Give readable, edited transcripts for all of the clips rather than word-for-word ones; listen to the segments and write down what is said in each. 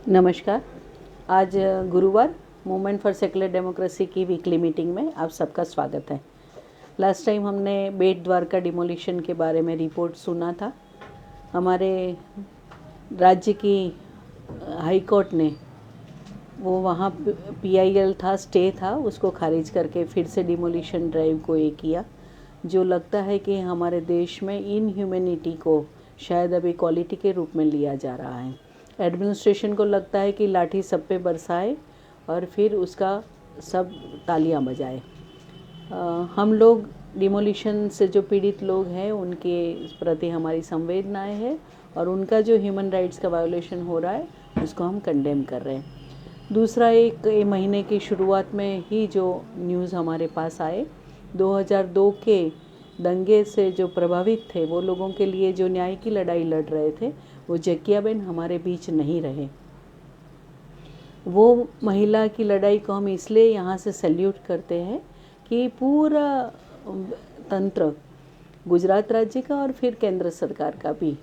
नमस्कार। आज गुरुवार मूवमेंट फॉर सेकुलर डेमोक्रेसी की वीकली मीटिंग में आप सबका स्वागत है। लास्ट टाइम हमने बेट द्वारका डिमोलिशन के बारे में रिपोर्ट सुना था। हमारे राज्य की हाई कोर्ट ने वो वहाँ PIL था, स्टे था, उसको खारिज करके फिर से डिमोलिशन ड्राइव को ये किया, जो लगता है कि हमारे देश में इनह्यूमैनिटी को शायद अब इक्वालिटी के रूप में लिया जा रहा है। एडमिनिस्ट्रेशन को लगता है कि लाठी सब पे बरसाए और फिर उसका सब तालियां बजाए। हम लोग डिमोलिशन से जो पीड़ित लोग हैं उनके प्रति हमारी संवेदनाएं है और उनका जो ह्यूमन राइट्स का वायोलेशन हो रहा है उसको हम कंडेम कर रहे हैं। दूसरा, एक महीने की शुरुआत में ही जो न्यूज़ हमारे पास आए, 2002 के दंगे से जो प्रभावित थे वो लोगों के लिए जो न्याय की लड़ाई लड़ रहे थे, वो जकियाबेन हमारे बीच नहीं रहे। वो महिला की लड़ाई को हम इसलिए यहाँ से सैल्यूट करते हैं कि पूरा तंत्र, गुजरात राज्य का और फिर केंद्र सरकार का भी,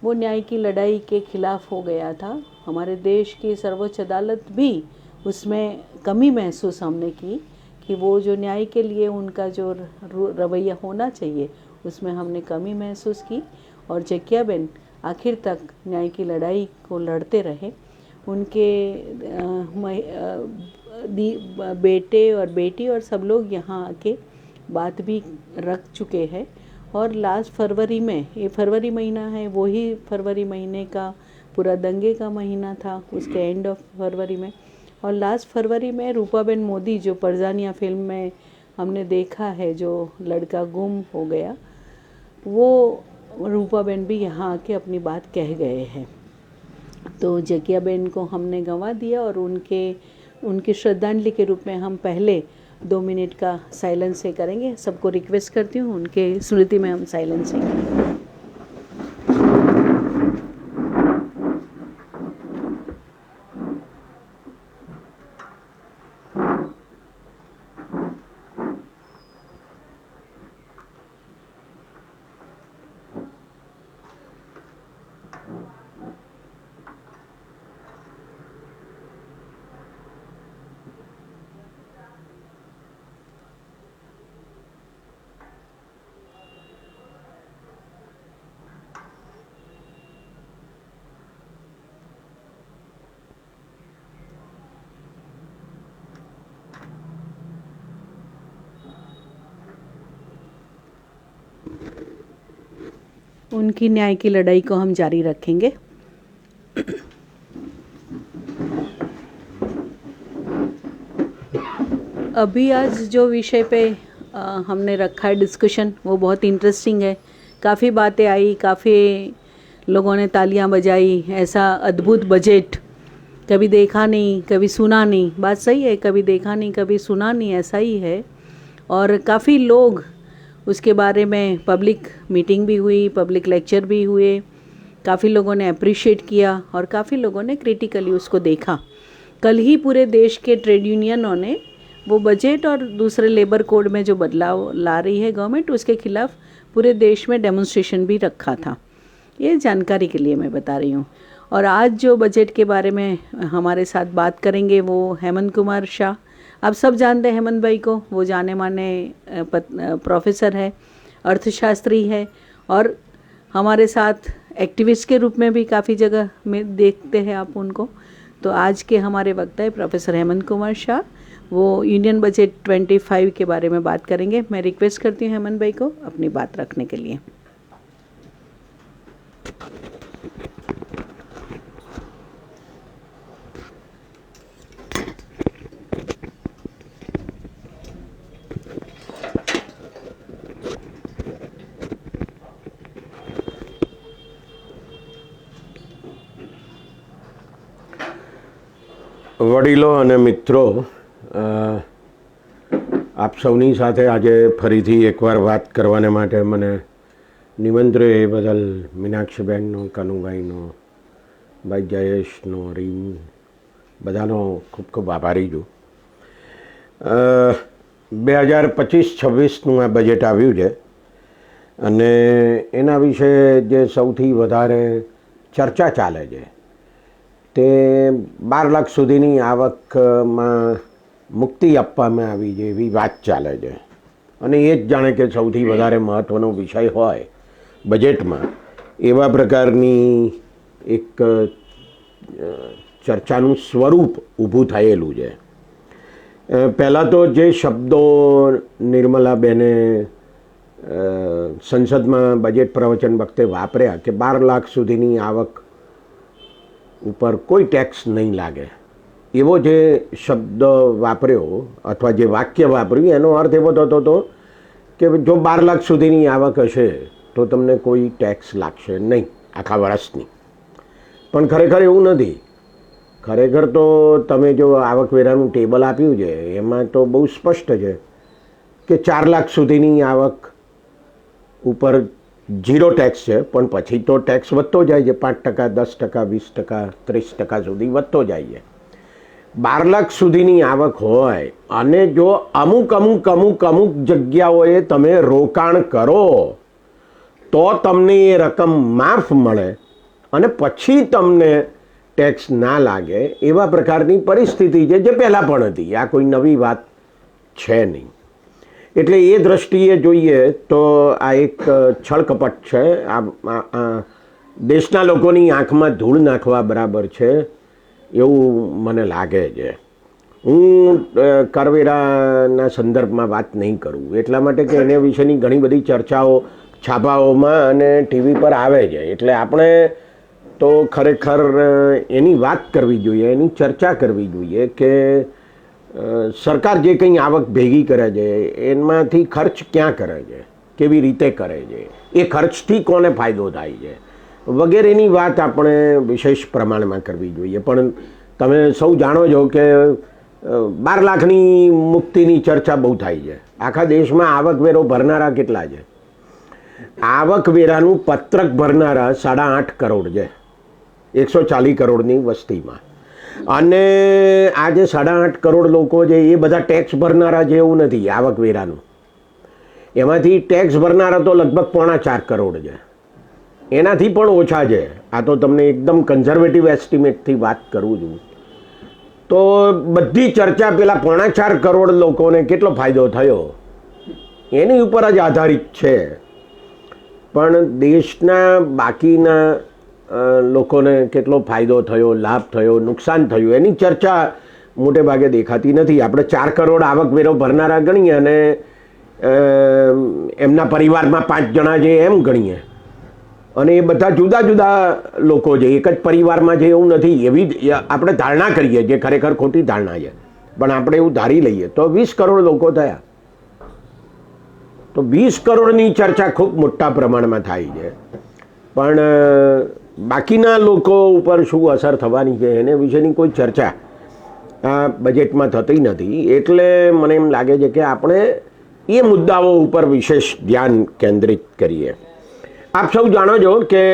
वो न्याय की लड़ाई के खिलाफ हो गया था। हमारे देश की सर्वोच्च अदालत भी उसमें कमी महसूस हमने की कि वो जो न्याय के लिए उनका जो रवैया होना चाहिए उसमें हमने कमी महसूस की, और जकियाबेन आखिर तक न्याय की लड़ाई को लड़ते रहे। उनके बेटे और बेटी और सब लोग यहाँ आके बात भी रख चुके हैं। और लास्ट फरवरी में, ये फरवरी महीना है, वही फरवरी महीने का पूरा दंगे का महीना था, उसके एंड ऑफ फरवरी में। और लास्ट फरवरी में रूपाबेन मोदी, जो परजानिया फिल्म में हमने देखा है, जो लड़का गुम हो गया, वो रूपाबेन भी यहाँ आके अपनी बात कह गए हैं। तो जकियाबेन को हमने गंवा दिया और उनकी श्रद्धांजलि के रूप में हम पहले 2 मिनट का साइलेंस से करेंगे। सबको रिक्वेस्ट करती हूँ, उनके स्मृति में हम साइलेंस से करेंगे। उनकी न्याय की लड़ाई को हम जारी रखेंगे। अभी आज जो विषय पे हमने रखा है डिस्कशन, वो बहुत इंटरेस्टिंग है। काफ़ी बातें आई, काफ़ी लोगों ने तालियां बजाई। ऐसा अद्भुत बजट कभी देखा नहीं, कभी सुना नहीं। बात सही है, कभी देखा नहीं, कभी सुना नहीं, ऐसा ही है। और काफ़ी लोग उसके बारे में, पब्लिक मीटिंग भी हुई, पब्लिक लेक्चर भी हुए, काफ़ी लोगों ने अप्रिशिएट किया और काफ़ी लोगों ने क्रिटिकली उसको देखा। कल ही पूरे देश के ट्रेड यूनियनों ने वो बजट और दूसरे लेबर कोड में जो बदलाव ला रही है गवर्नमेंट, उसके खिलाफ पूरे देश में डेमोन्स्ट्रेशन भी रखा था। ये जानकारी के लिए मैं बता रही हूँ। और आज जो बजट के बारे में हमारे साथ बात करेंगे वो हेमंत कुमार शाह। आप सब जानते हैं हेमंत भाई को, वो जाने माने प्रोफेसर है, अर्थशास्त्री है और हमारे साथ एक्टिविस्ट के रूप में भी काफ़ी जगह में देखते हैं आप उनको। तो आज के हमारे वक्ता है प्रोफेसर हेमंत कुमार शाह। वो यूनियन बजट 25 के बारे में बात करेंगे। मैं रिक्वेस्ट करती हूँ हेमंत भाई को अपनी बात रखने के लिए। વડીલો અને મિત્રો, આપ સૌની સાથે આજે ફરીથી એકવાર વાત કરવાને માટે મને નિમંત્રણ એ બદલ મીનાક્ષીબેનનો, કનુભાઈનો, ભાઈ જયેશનો, રીમ, બધાનો ખૂબ ખૂબ આભારી છું। 2025-26નું આ બજેટ આવ્યું છે અને એના વિશે જે સૌથી વધારે ચર્ચા ચાલે છે તે 12 લાખ સુધીની આવકમાં મુક્તિ આપવામાં આવી છે એવી વાત ચાલે છે. અને એ જ જાણે કે સૌથી વધારે મહત્ત્વનો વિષય હોય બજેટમાં એવા પ્રકારની એક ચર્ચાનું સ્વરૂપ ઊભું થયેલું છે. પહેલાં તો જે શબ્દો નિર્મલાબેને સંસદમાં બજેટ પ્રવચન વખતે વાપર્યા કે 12 લાખ સુધીની આવક ઉપર કોઈ ટેક્સ નહીં લાગે, એવો જે શબ્દ વાપર્યો અથવા જે વાક્ય વાપર્યું એનો અર્થ એવો થતો હતો કે જો 12 લાખ સુધીની આવક હશે તો તમને કોઈ ટેક્સ લાગશે નહીં આખા વર્ષની. પણ ખરેખર એવું નથી. ખરેખર તો તમે જો આવકવેરાનું ટેબલ આપ્યું છે એમાં તો બહુ સ્પષ્ટ છે કે 4 લાખ સુધીની આવક ઉપર 0 ટેક્સ છે, પણ પછી તો ટેક્સ વધતો જાય છે. 5%, 10%, 20%, 30% સુધી વધતો જાય છે. 12 લાખ સુધીની આવક હોય અને જો અમુક જગ્યાઓએ તમે રોકાણ કરો તો તમને એ રકમ માફ મળે અને પછી તમને ટેક્સ ના લાગે એવા પ્રકારની પરિસ્થિતિ છે જે પહેલાં પણ હતી. આ કોઈ નવી વાત છે નહીં. એટલે એ દૃષ્ટિએ જોઈએ તો આ એક છળકપટ છે. આ દેશના લોકોની આંખમાં ધૂળ નાખવા બરાબર છે એવું મને લાગે છે. હું કરવેરાના સંદર્ભમાં વાત નહીં કરું એટલા માટે કે એને વિશેની ઘણી બધી ચર્ચાઓ છાપાઓમાં અને ટીવી પર આવે છે. એટલે આપણે તો ખરેખર એની વાત કરવી જોઈએ, એની ચર્ચા કરવી જોઈએ કે સરકાર જે કંઈ આવક ભેગી કરે છે એમાંથી ખર્ચ ક્યાં કરે છે, કેવી રીતે કરે છે, એ ખર્ચથી કોને ફાયદો થાય છે વગેરેની વાત આપણે વિશેષ પ્રમાણમાં કરવી જોઈએ. પણ તમે સૌ જાણો છો કે 12 લાખની મુક્તિની ચર્ચા બહુ થાય છે. આખા દેશમાં આવકવેરો ભરનારા કેટલા છે? આવકવેરાનું પત્રક ભરનારા 8.5 કરોડ છે 140 કરોડની વસ્તીમાં. અને આ જે 8.5 કરોડ લોકો છે એ બધા ટેક્સ ભરનારા છે એવું નથી. આવકવેરાનું એમાંથી ટેક્સ ભરનારા તો લગભગ 4.5 કરોડ છે, એનાથી પણ ઓછા છે. આ તો તમને એકદમ કન્ઝર્વેટિવ એસ્ટિમેટથી વાત કરું છું. તો બધી ચર્ચા પેલા 4.5 કરોડ લોકોને કેટલો ફાયદો થયો એની ઉપર જ આધારિત છે. પણ દેશના બાકીના લોકોને કેટલો ફાયદો થયો, લાભ થયો, નુકસાન થયું એની ચર્ચા મોટે ભાગે દેખાતી નથી. આપણે 4 કરોડ આવકવેરો ભરનારા ગણીએ અને એમના પરિવારમાં 5 જણા છે એમ ગણીએ અને એ બધા જુદા જુદા લોકો છે, એક જ પરિવારમાં છે એવું નથી એવી આપણે ધારણા કરીએ જે ખરેખર ખોટી ધારણા છે. પણ આપણે એવું ધારી લઈએ તો 20 કરોડ લોકો થયા. તો 20 કરોડની ચર્ચા ખૂબ મોટા પ્રમાણમાં થાય છે. પણ બાકીના લોકો ઉપર શું અસર થવાની છે એને વિશેની કોઈ ચર્ચા આ બજેટમાં થતી નથી. એટલે મને એમ લાગે છે કે આપણે એ મુદ્દાઓ ઉપર વિશેષ ધ્યાન કેન્દ્રિત કરીએ. આપ સૌ જાણો છો કે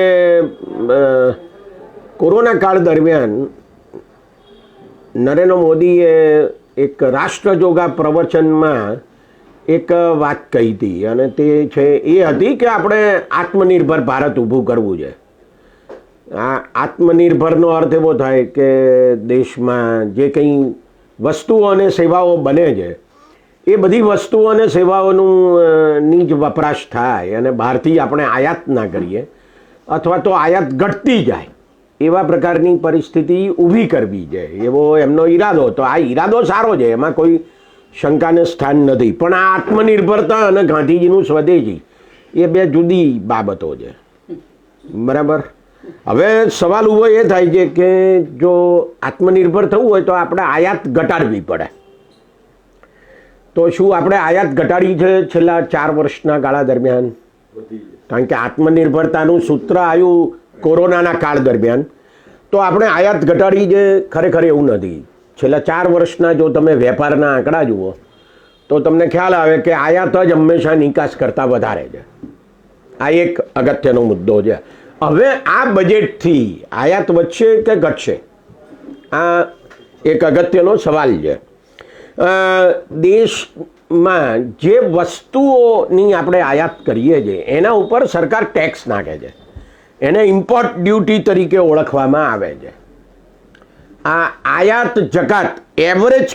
કોરોના કાળ દરમિયાન નરેન્દ્ર મોદીએ એક રાષ્ટ્રજોગા પ્રવચનમાં એક વાત કહી હતી અને તે છે એ હતી કે આપણે આત્મનિર્ભર ભારત ઊભું કરવું છે. આ આત્મનિર્ભરનો અર્થ એવો થાય કે દેશમાં જે કંઈ વસ્તુઓ અને સેવાઓ બને છે એ બધી વસ્તુઓ અને સેવાઓની જ વપરાશ થાય અને બહારથી આપણે આયાત ના કરીએ અથવા તો આયાત ઘટતી જાય એવા પ્રકારની પરિસ્થિતિ ઊભી કરવી છે એવો એમનો ઈરાદો. તો આ ઈરાદો સારો છે, એમાં કોઈ શંકાને સ્થાન નથી. પણ આ આત્મનિર્ભરતા અને ગાંધીજીનું સ્વદેશી એ બે જુદી બાબતો છે. બરાબર. હવે સવાલ ઊભો એ થાય છે કે જો આત્મનિર્ભર થવું હોય તો આપણે આયાત ઘટાડવી પડે. તો શું આપણે આયાત ઘટાડી છે છેલ્લા 4 વર્ષના ગાળા દરમિયાન? કારણ કે આત્મનિર્ભરતાનું સૂત્ર આવ્યું કોરોનાના કાળ દરમિયાન. તો આપણે આયાત ઘટાડી છે ખરેખર એવું નથી. છેલ્લા 4 વર્ષના જો તમે વેપારના આંકડા જુઓ તો તમને ખ્યાલ આવે કે આયાત જ હંમેશા નિકાસ કરતાં વધારે છે. આ એક અગત્યનો મુદ્દો છે. હવે આ બજેટથી આયાત વધશે કે ઘટશે? આ એક અગત્યનો સવાલ છે. દેશમાં જે વસ્તુઓની આપણે આયાત કરીએ છીએ એના ઉપર સરકાર ટેક્સ નાખે છે. એને ઇમ્પોર્ટ ડ્યુટી તરીકે ઓળખવામાં આવે છે. આ આયાત જકાત એવરેજ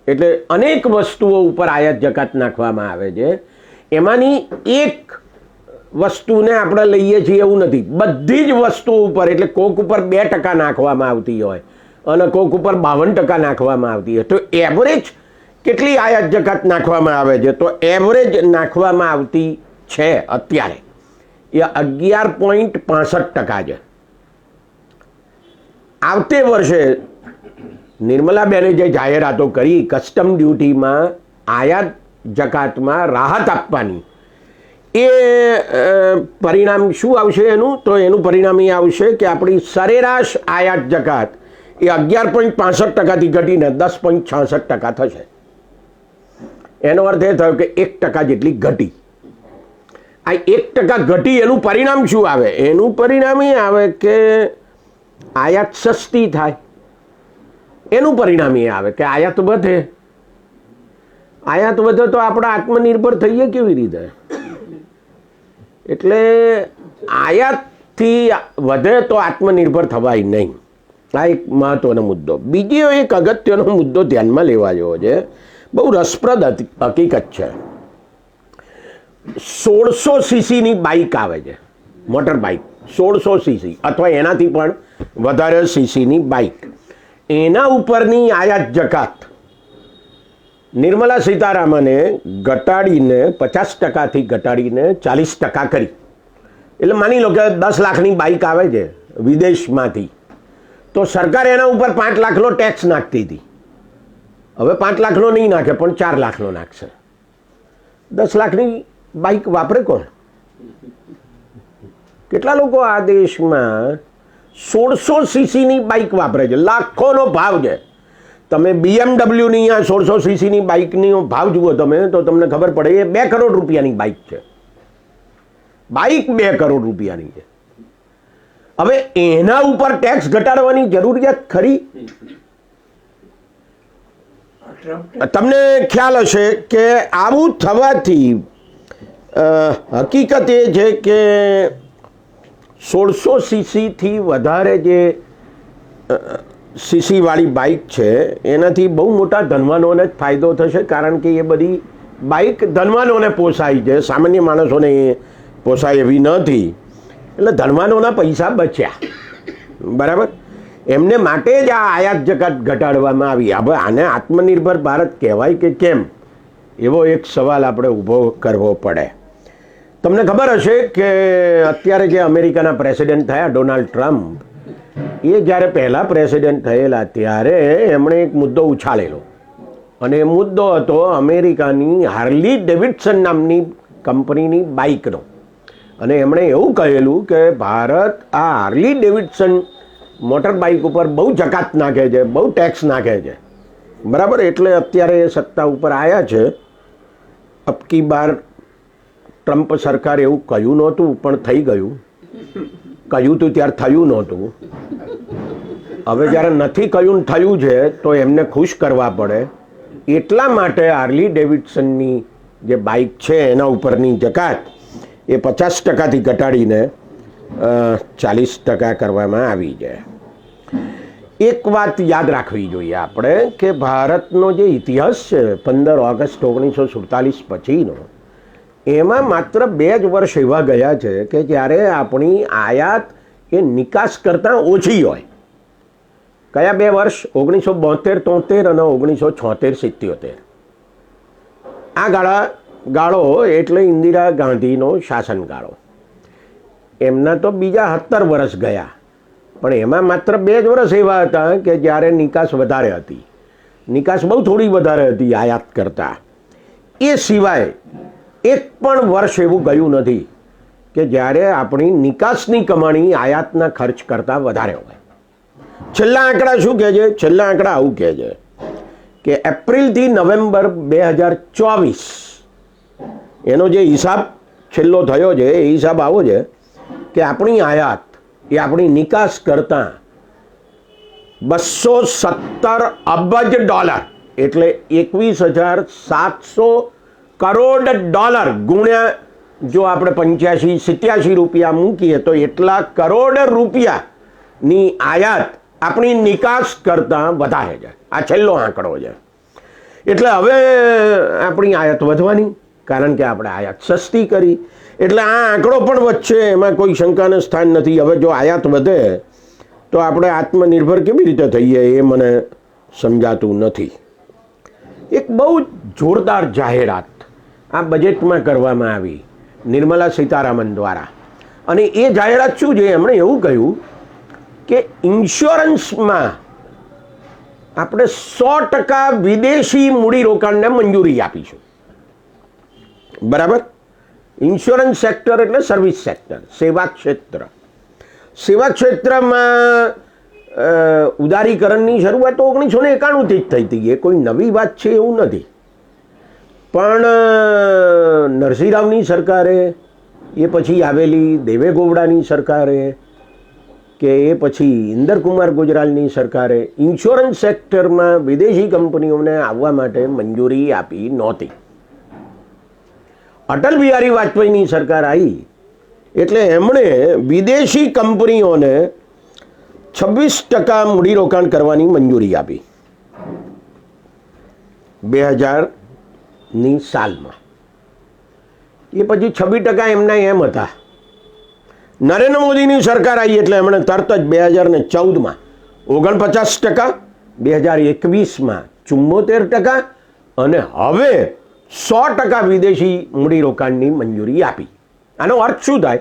એટલે અનેક વસ્તુઓ ઉપર આયાત જકાત નાખવામાં આવે છે. એમાંની એક વસ્તુને આપણે લઈએ છીએ એવું નથી, બધી જ વસ્તુઓ ઉપર. એટલે કોક ઉપર 2% નાખવામાં આવતી હોય અને કોક ઉપર 52% નાખવામાં આવતી હોય. તો એવરેજ કેટલી આયાત જકાત નાખવામાં આવે છે? તો એવરેજ નાખવામાં આવતી છે અત્યારે એ 11.65% છે. આવતે વર્ષે નિર્મલાબેને જે જાહેરાતો કરી કસ્ટમ ડ્યુટીમાં આયાત જકાતમાં રાહત આપવાની, એ પરિણામ શું આવશે એનું? તો એનું પરિણામ એ આવશે કે આપણી સરેરાશ આયાત જકાત એ 11.65%થી ઘટીને 10.66% થશે. એનો અર્થ એ થયો કે 1% જેટલી ઘટી. આ 1% ઘટી એનું પરિણામ શું આવે? એનું પરિણામ એ આવે કે આયાત સસ્તી થાય. એનું પરિણામ એ આવે કે આયાત વધે. આયાત વધે તો આપણે આત્મનિર્ભર થઈએ કેવી રીતે? એટલે આયાતથી વધે તો આત્મનિર્ભર થવાય નહીં. આ એક મહત્વનો મુદ્દો. બીજો એક અગત્યનો મુદ્દો ધ્યાનમાં લેવા જેવો છે, બહુ રસપ્રદ હકીકત છે. 1600 સીસીની બાઇક આવે છે, મોટર બાઇક 1600 સીસી અથવા એનાથી પણ વધારે સીસીની બાઇક. એના ઉપરની આયાત જકાત નિર્મલા સીતારામને ઘટાડીને 50%થી ઘટાડીને 40% કરી. એટલે માની લો કે 10 લાખની બાઇક આવે છે વિદેશમાંથી, તો સરકાર એના ઉપર 5 લાખનો ટેક્સ નાખતી હતી. હવે 5 લાખનો નહીં નાખે પણ 4 લાખનો નાખશે. 10 લાખની બાઇક વાપરે કોણ? કેટલા લોકો આ દેશમાં 1600 સીસીની બાઇક વાપરે છે? લાખોનો ભાવ છે. તમે BMWની આ 1600 સીસીની બાઇકનો ભાવ જુઓ તમે તો તમને ખબર પડે એ 2 કરોડ રૂપિયાની બાઇક છે. બાઇક 2 કરોડ રૂપિયાની છે. હવે એના ઉપર ટેક્સ ઘટાડવાની જરૂરિયાત ખરી? તમને ખ્યાલ હશે કે આવું થવાથી હકીકત એ છે કે 1600 સીસીથી વધારે જે સીસીવાળી બાઇક છે એનાથી બહુ મોટા ધનવાનોને જ ફાયદો થશે, કારણ કે એ બધી બાઇક ધનવાનોને પોસાય છે, સામાન્ય માણસોને એ પોસાય એવી નથી. એટલે ધનવાનોના પૈસા બચ્યા, બરાબર. એમને માટે જ આ આયાત જકાત ઘટાડવામાં આવી. હવે આને આત્મનિર્ભર ભારત કહેવાય કે કેમ, એવો એક સવાલ આપણે ઊભો કરવો પડે. તમને ખબર હશે કે અત્યારે જે અમેરિકાના પ્રેસિડેન્ટ થયા ડોનાલ્ડ ટ્રમ્પ, એ જ્યારે પહેલાં પ્રેસિડેન્ટ થયેલા ત્યારે એમણે એક મુદ્દો ઉછાળેલો, અને એ મુદ્દો હતો અમેરિકાની હાર્લી ડેવિડસન નામની કંપનીની બાઇકનો. અને એમણે એવું કહેલું કે ભારત આ હાર્લી ડેવિડસન મોટર બાઇક ઉપર બહુ જકાત નાખે છે, બહુ ટેક્સ નાખે છે, બરાબર. એટલે અત્યારે એ સત્તા ઉપર આવ્યા છે. અબકી બાર ટ્રમ્પ સરકાર એવું કહ્યું નહોતું પણ થઈ ગયું. કહ્યું હતું ત્યારે થયું નહોતું. હવે જ્યારે નથી કહ્યું થયું છે તો એમને ખુશ કરવા પડે. એટલા માટે હાર્લી ડેવિડસનની જે બાઇક છે એના ઉપરની જકાત એ 50%થી ઘટાડીને 40% કરવામાં આવી છે. એક વાત યાદ રાખવી જોઈએ આપણે કે ભારતનો જે ઇતિહાસ છે 15 ઓગસ્ટ 1947 પછીનો, એમાં માત્ર 2 જ વર્ષ એવા ગયા છે કે જ્યારે આપણી આયાત એ નિકાસ કરતાં ઓછી હોય. કયા 2 વર્ષ? 1972-73 અને 1976-77. આ ગાળો એટલે ઇન્દિરા ગાંધીનો શાસનગાળો. એમના તો બીજા 17 વર્ષ ગયા, પણ એમાં માત્ર 2 જ વર્ષ એવા હતા કે જ્યારે નિકાસ વધારે હતી. નિકાસ બહુ થોડી વધારે હતી આયાત કરતાં. એ સિવાય એક પણ વર્ષ એવું ગયું નથી કે જ્યારે આપણી નિકાસની કમાણી આયાતના ખર્ચ કરતાં વધારે હોય. છેલ્લા આંકડા શું કહે છે? છેલ્લા આંકડા આવું કહે છે કે એપ્રિલથી નવેમ્બર 2024 એનો જે હિસાબ છેલ્લો થયો છે એ હિસાબ આવો છે કે આપણી આયાત એ આપણી નિકાસ કરતાં $217 અબજ એટલે 21,700 કરોડ ગુણ્યા જો આપણે 85-87 રૂપિયા મૂકીએ તો એટલા કરોડ રૂપિયાની આયાત આપણી નિકાસ કરતાં વધારે છે. આ છેલ્લો આંકડો છે. એટલે હવે આપણી આયાત વધવાની, કારણ કે આપણે આયાત સસ્તી કરી, એટલે આ આંકડો પણ વધશે, એમાં કોઈ શંકાને સ્થાન નથી. હવે જો આયાત વધે તો આપણે આત્મનિર્ભર કેવી રીતે થઈએ એ મને સમજાતું નથી. એક બહુ જોરદાર જાહેરાત આ બજેટમાં કરવામાં આવી નિર્મલા સીતારામન દ્વારા, અને એ જાહેરાત શું છે? એમણે એવું કહ્યું કે ઇન્સ્યોરન્સમાં આપણે 100% વિદેશી મૂડીરોકાણને મંજૂરી આપીશું. બરાબર? ઇન્સ્યોરન્સ સેક્ટર એટલે સર્વિસ સેક્ટર, સેવા ક્ષેત્ર. સેવા ક્ષેત્રમાં ઉદારીકરણની શરૂઆત 1991થી જ થઈ હતી. એ કોઈ નવી વાત છે એવું નથી. પણ નરસિંહ રાવની સરકારે, એ પછી આવેલી દેવેગૌડાની સરકારે, કે એ પછી ઇન્દરકુમાર ગુજરાલની સરકારે ઇન્સ્યોરન્સ સેક્ટરમાં વિદેશી કંપનીઓને આવવા માટે મંજૂરી આપી નહોતી. અટલ બિહારી વાજપેયીની સરકાર આવી એટલે એમણે વિદેશી કંપનીઓને 26% મૂડીરોકાણ કરવાની મંજૂરી આપી 2000ની સાલમાં. એ પછી 26% એમના એમ હતા. નરેન્દ્ર મોદીની સરકાર આવી એટલે એમણે તરત જ 2014માં 49%, 2021માં 74% અને હવે 100% વિદેશી મૂડીરોકાણની મંજૂરી આપી. આનો અર્થ શું થાય?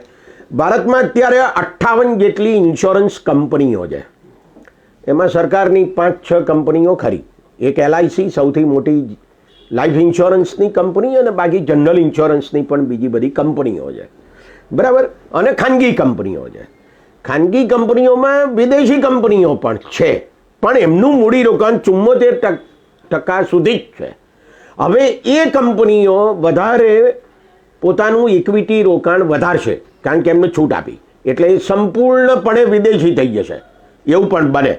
ભારતમાં અત્યારે 58 જેટલી ઇન્સ્યોરન્સ કંપનીઓ છે. એમાં સરકારની 5-6 કંપનીઓ ખરી. એક LIC સૌથી મોટી લાઈફ ઇન્સ્યોરન્સની કંપની, અને બાકી જનરલ ઇન્સ્યોરન્સની પણ બીજી બધી કંપનીઓ છે. બરાબર? અને ખાનગી કંપનીઓ છે. ખાનગી કંપનીઓમાં વિદેશી કંપનીઓ પણ છે, પણ એમનું મૂડીરોકાણ 74% સુધી જ છે. હવે એ કંપનીઓ વધારે પોતાનું ઇક્વિટી રોકાણ વધારશે, કારણ કે એમને છૂટ આપી, એટલે એ સંપૂર્ણપણે વિદેશી થઈ જશે એવું પણ બને.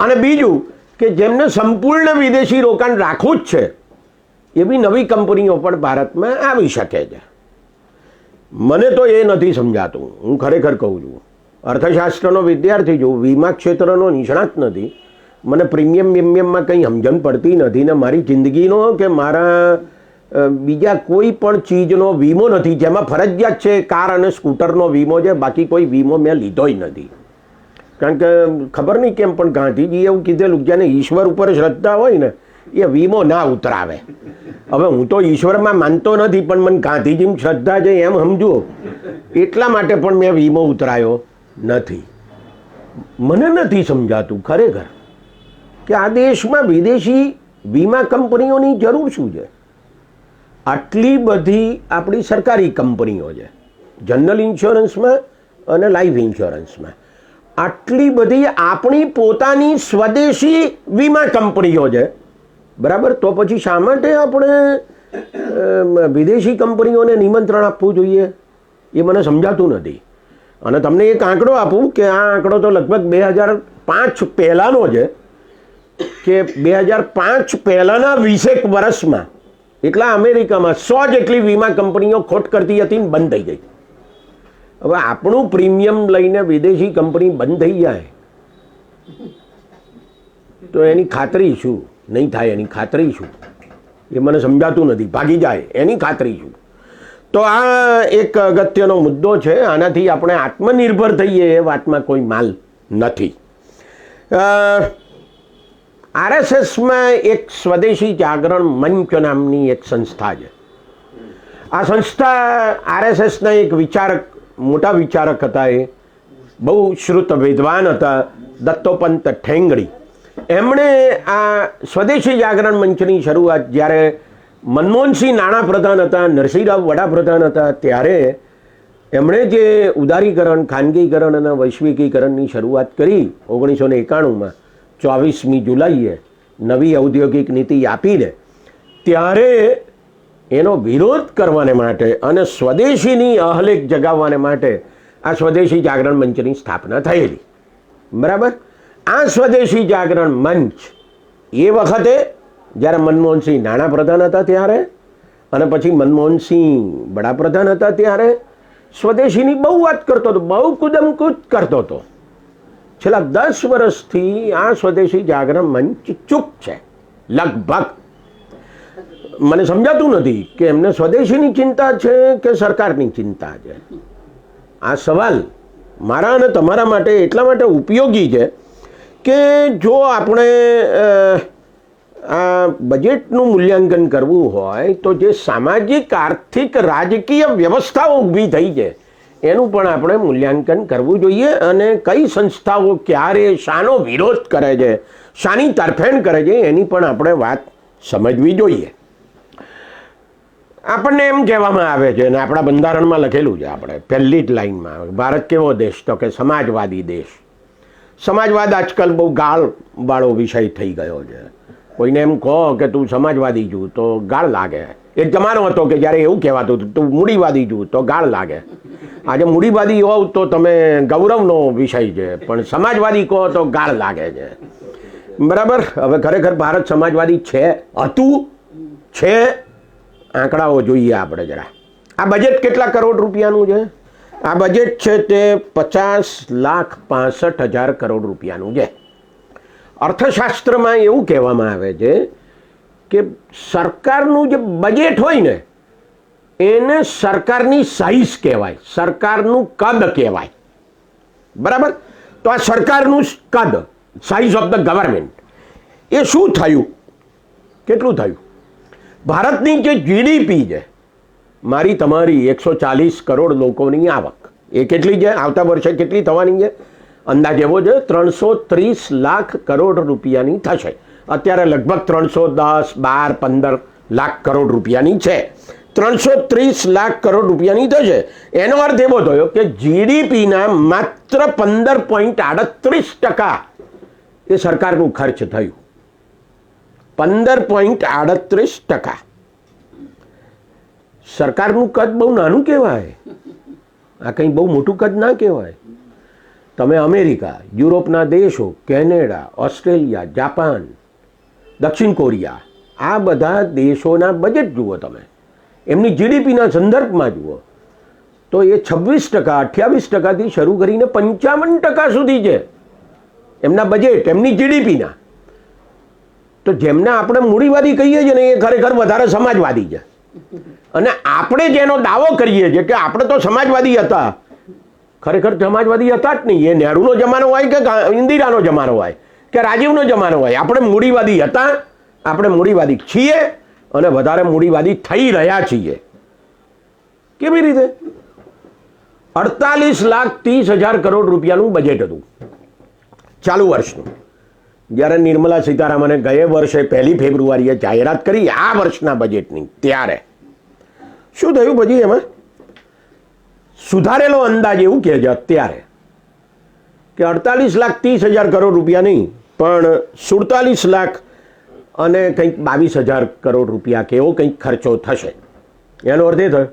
અને બીજું કે જેમને સંપૂર્ણ વિદેશી રોકાણ રાખવું જ છે એવી નવી કંપનીઓ પણ ભારતમાં આવી શકે છે. મને તો એ નથી સમજાતું. હું ખરેખર કહું છું, અર્થશાસ્ત્રનો વિદ્યાર્થી છું, વીમા ક્ષેત્રનો નિષ્ણાત નથી. મને પ્રીમિયમમાં કંઈ સમજણ પડતી નથી, ને મારી જિંદગીનો કે મારા બીજા કોઈ પણ ચીજનો વીમો નથી. જેમાં ફરજિયાત છે કાર અને સ્કૂટરનો વીમો છે, બાકી કોઈ વીમો મેં લીધોય નથી. કારણ કે ખબર નહીં કેમ પણ ગાંધીજીએ એવું કીધેલું, જેને ઈશ્વર ઉપર શ્રદ્ધા હોય ને એ વીમો ના ઉતરાવે. હવે હું તો ઈશ્વરમાં માનતો નથી, પણ મને ગાંધીજીની શ્રદ્ધા છે એમ સમજો, એટલા માટે પણ મેં વીમો ઉતરાયો નથી. મને નથી સમજાતું ખરેખર કે આ દેશમાં વિદેશી વીમા કંપનીઓની જરૂર શું છે? આટલી બધી આપણી સરકારી કંપનીઓ છે, જનરલ ઇન્સ્યોરન્સમાં અને લાઈફ ઇન્સ્યોરન્સમાં. આટલી બધી આપણી પોતાની સ્વદેશી વીમા કંપનીઓ છે. બરાબર? તો પછી શા માટે આપણે વિદેશી કંપનીઓને નિમંત્રણ આપવું જોઈએ? એ મને સમજાતું નથી. અને તમને એક આંકડો આપું કે આ આંકડો તો લગભગ 2005 પહેલાંનો છે, કે 2005 પહેલાંના 20 વર્ષમાં એટલા અમેરિકામાં 100 જેટલી વીમા કંપનીઓ ખોટ કરતી હતી ને બંધ થઈ ગઈ. હવે આપણું પ્રીમિયમ લઈને વિદેશી કંપની બંધ થઈ જાય તો એની ખાતરી શું? નહીં થાય એની ખાતરી શું? એ મને સમજાતું નથી. ભાગી જાય એની ખાતરી શું? તો આ એક અગત્યનો મુદ્દો છે. આનાથી આપણે આત્મનિર્ભર થઈએ એ વાતમાં કોઈ માલ નથી. RSSમાં એક સ્વદેશી જાગરણ મંચ નામની એક સંસ્થા છે. આ સંસ્થા RSSના એક મોટા વિચારક હતા. એ બહુ શ્રુત વિદ્વાન હતા, દત્તોપંત ઠેંગડી. એમણે આ સ્વદેશી જાગરણ મંચની શરૂઆત જ્યારે મનમોહનસિંહ નાણાપ્રધાન હતા, નરસિંહ રાવ વડાપ્રધાન હતા, ત્યારે એમણે જે ઉદારીકરણ, ખાનગીકરણ અને વૈશ્વિકીકરણની શરૂઆત કરી 1991માં 24મી જુલાઈએ નવી ઔદ્યોગિક નીતિ આપીને, ત્યારે એનો વિરોધ કરવાને માટે અને સ્વદેશીની અહલેખ જગાવવાને માટે આ સ્વદેશી જાગરણ મંચની સ્થાપના થયેલી. બરાબર? આ સ્વદેશી જાગરણ મંચ એ વખતે જ્યારે મનમોહનસિંહ નાણાપ્રધાન હતા ત્યારે, અને પછી મનમોહનસિંહ વડાપ્રધાન હતા ત્યારે સ્વદેશીની બહુ વાત કરતો હતો, બહુ કુદમકુદ કરતો હતો. છેલ્લા 10 વર્ષથી આ સ્વદેશી જાગરણ મંચ ચૂપ છે લગભગ. મને સમજાતું નથી કે એમને સ્વદેશીની ચિંતા છે કે સરકારની ચિંતા છે. આ સવાલ મારા અને તમારા માટે એટલા માટે ઉપયોગી છે કે જો આપણે આ બજેટનું મૂલ્યાંકન કરવું હોય તો જે સામાજિક આર્થિક રાજકીય વ્યવસ્થાઓ ઊભી થઈ છે એનું પણ આપણે મૂલ્યાંકન કરવું જોઈએ, અને કઈ સંસ્થાઓ ક્યારે શાનો વિરોધ કરે છે, શાની તરફેણ કરે છે એની પણ આપણે વાત સમજવી જોઈએ. આપણને એમ કહેવામાં આવે છે અને આપણા બંધારણમાં લખેલું છે, આપણે પહેલી જ લાઈનમાં, ભારત કેવો દેશ તો કે સમાજવાદી દેશ. સમાજવાદ આજકાલ બહુ ગાળવાળો વિષય થઈ ગયો છે. કોઈને એમ કહો કે તું સમાજવાદી છું તો ગાળ લાગે. એક જમાનો હતો કે જ્યારે એવું કહેવાતું હતું તું મૂડીવાદી છું તો ગાળ લાગે. આજે મૂડીવાદી હોવ તો તમે ગૌરવનો વિષય છે, પણ સમાજવાદી કહો તો ગાળ લાગે છે. બરાબર. હવે ખરેખર ભારત સમાજવાદી છે, હતું, છે? આંકડાઓ જોઈએ આપણે જરા. આ બજેટ કેટલા કરોડ રૂપિયાનું છે? આ બજેટ છે તે 50,65,000 કરોડ રૂપિયાનું છે. અર્થશાસ્ત્રમાં એવું કહેવામાં આવે છે કે સરકારનું જે બજેટ હોય ને એને સરકારની સાઇઝ કહેવાય, સરકારનું કદ કહેવાય. બરાબર. તો આ સરકારનું કદ, સાઇઝ ઓફ ધ ગવર્મેન્ટ, એ શું થયું? કેટલું થયું? ભારતની જે જીડીપી છે, મારી તમારી 140 કરોડ લોકોની આવક, એ કેટલી છે? આવતા વર્ષે કેટલી થવાની છે? અંદાજ એવો છે 330 લાખ કરોડ રૂપિયાની થશે. અત્યારે લગભગ 310, 12, 15 લાખ કરોડ રૂપિયાની છે. 330 લાખ કરોડ રૂપિયાની થશે. એનો અર્થ એવો થયો કે જીડીપીના માત્ર 15.38% એ સરકારનું ખર્ચ થયું. 15.38%. સરકારનું કદ બહુ નાનું કહેવાય, આ કંઈ બહુ મોટું કદ ના કહેવાય. તમે અમેરિકા, યુરોપના દેશો, કેનેડા, ઓસ્ટ્રેલિયા, જાપાન, દક્ષિણ કોરિયા, આ બધા દેશોના બજેટ જુઓ, તમે એમની જીડીપીના સંદર્ભમાં જુઓ તો એ 26%, 28%થી શરૂ કરીને 55% સુધી છે એમના બજેટ, એમની જીડીપીના. તો જેમને આપણે મૂડીવાદી કહીએ છીએ ને એ ખરેખર વધારે સમાજવાદી છે. અને આપણે જેનો દાવો કરીએ છીએ કે આપણે તો સમાજવાદી હતા, ખરેખર સમાજવાદી હતા જ નહીં. એ નહેરુનો જમાનો હોય કે ઇન્દિરાનો જમાનો હોય કે રાજીવનો જમાનો હોય, આપણે મૂડીવાદી હતા, આપણે મૂડીવાદી છીએ અને વધારે મૂડીવાદી થઈ રહ્યા છીએ. કેવી રીતે? 48,30,000 કરોડ રૂપિયાનું બજેટ હતું ચાલુ વર્ષનું. જ્યારે નિર્મલા સીતારામને ગયા વર્ષે 1 ફેબ્રુઆરીએ જાહેરાત કરી આ વર્ષના બજેટની, ત્યારે શું થયું? પછી એમાં સુધારેલો અંદાજ એવું કહે છે અત્યારે કે 48,30,000 કરોડ રૂપિયા નહીં પણ 47 લાખ અને કંઈક 22,000 કરોડ રૂપિયા કે એવો કંઈક ખર્ચો થશે. એનો અર્થ એ થયો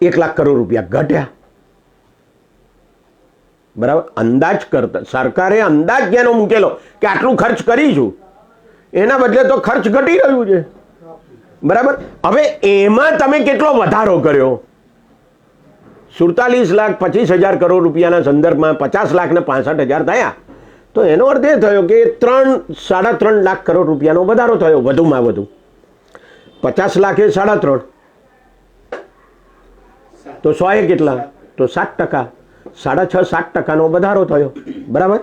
1 લાખ કરોડ રૂપિયા ઘટ્યા. બરાબર. અંદાજ કરતા સરકારે અંદાજ જેનો મૂકેલો કે આટલું ખર્ચ કરીશું, એના બદલે તો ખર્ચ ઘટી રહ્યું છે. બરાબર. હવે એમાં તમે કેટલો વધારો કર્યો? 47,25,000 કરોડ રૂપિયાના સંદર્ભમાં 50 લાખ ને 65,000 થયા. તો એનો અર્થ એ થયો કે 3-3.5 લાખ કરોડ રૂપિયાનો વધારો થયો, વધુમાં વધુ. 50 લાખ એ 3.5, તો 100 એ કેટલા? તો 7%, 6.5-7% વધારો થયો. બરાબર.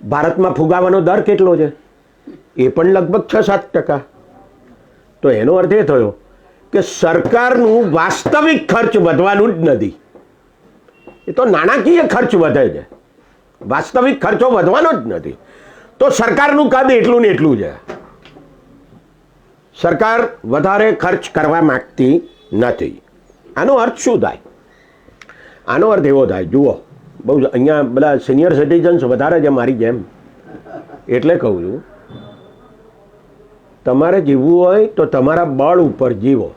ભારતમાં ફુગાવાનો દર કેટલો છે? એ પણ લગભગ 6-7%. તો એનો અર્થ એ થયો કે સરકારનું વાસ્તવિક ખર્ચ વધવાનું જ નથી. એ તો નાણાકીય ખર્ચ વધે છે, વાસ્તવિક ખર્ચો વધવાનો જ નથી. તો સરકારનું કદ એટલું ને એટલું છે. સરકાર વધારે ખર્ચ કરવા માંગતી નથી. આનો અર્થ શું થાય? આનો અર્થ એવો થાય, જુઓ, બહુ અહીંયા બધા સિનિયર સિટીઝન્સ વધારે છે મારી જેમ, એટલે કહું છું, તમારે જીવવું હોય તો તમારા બળ ઉપર જીવો.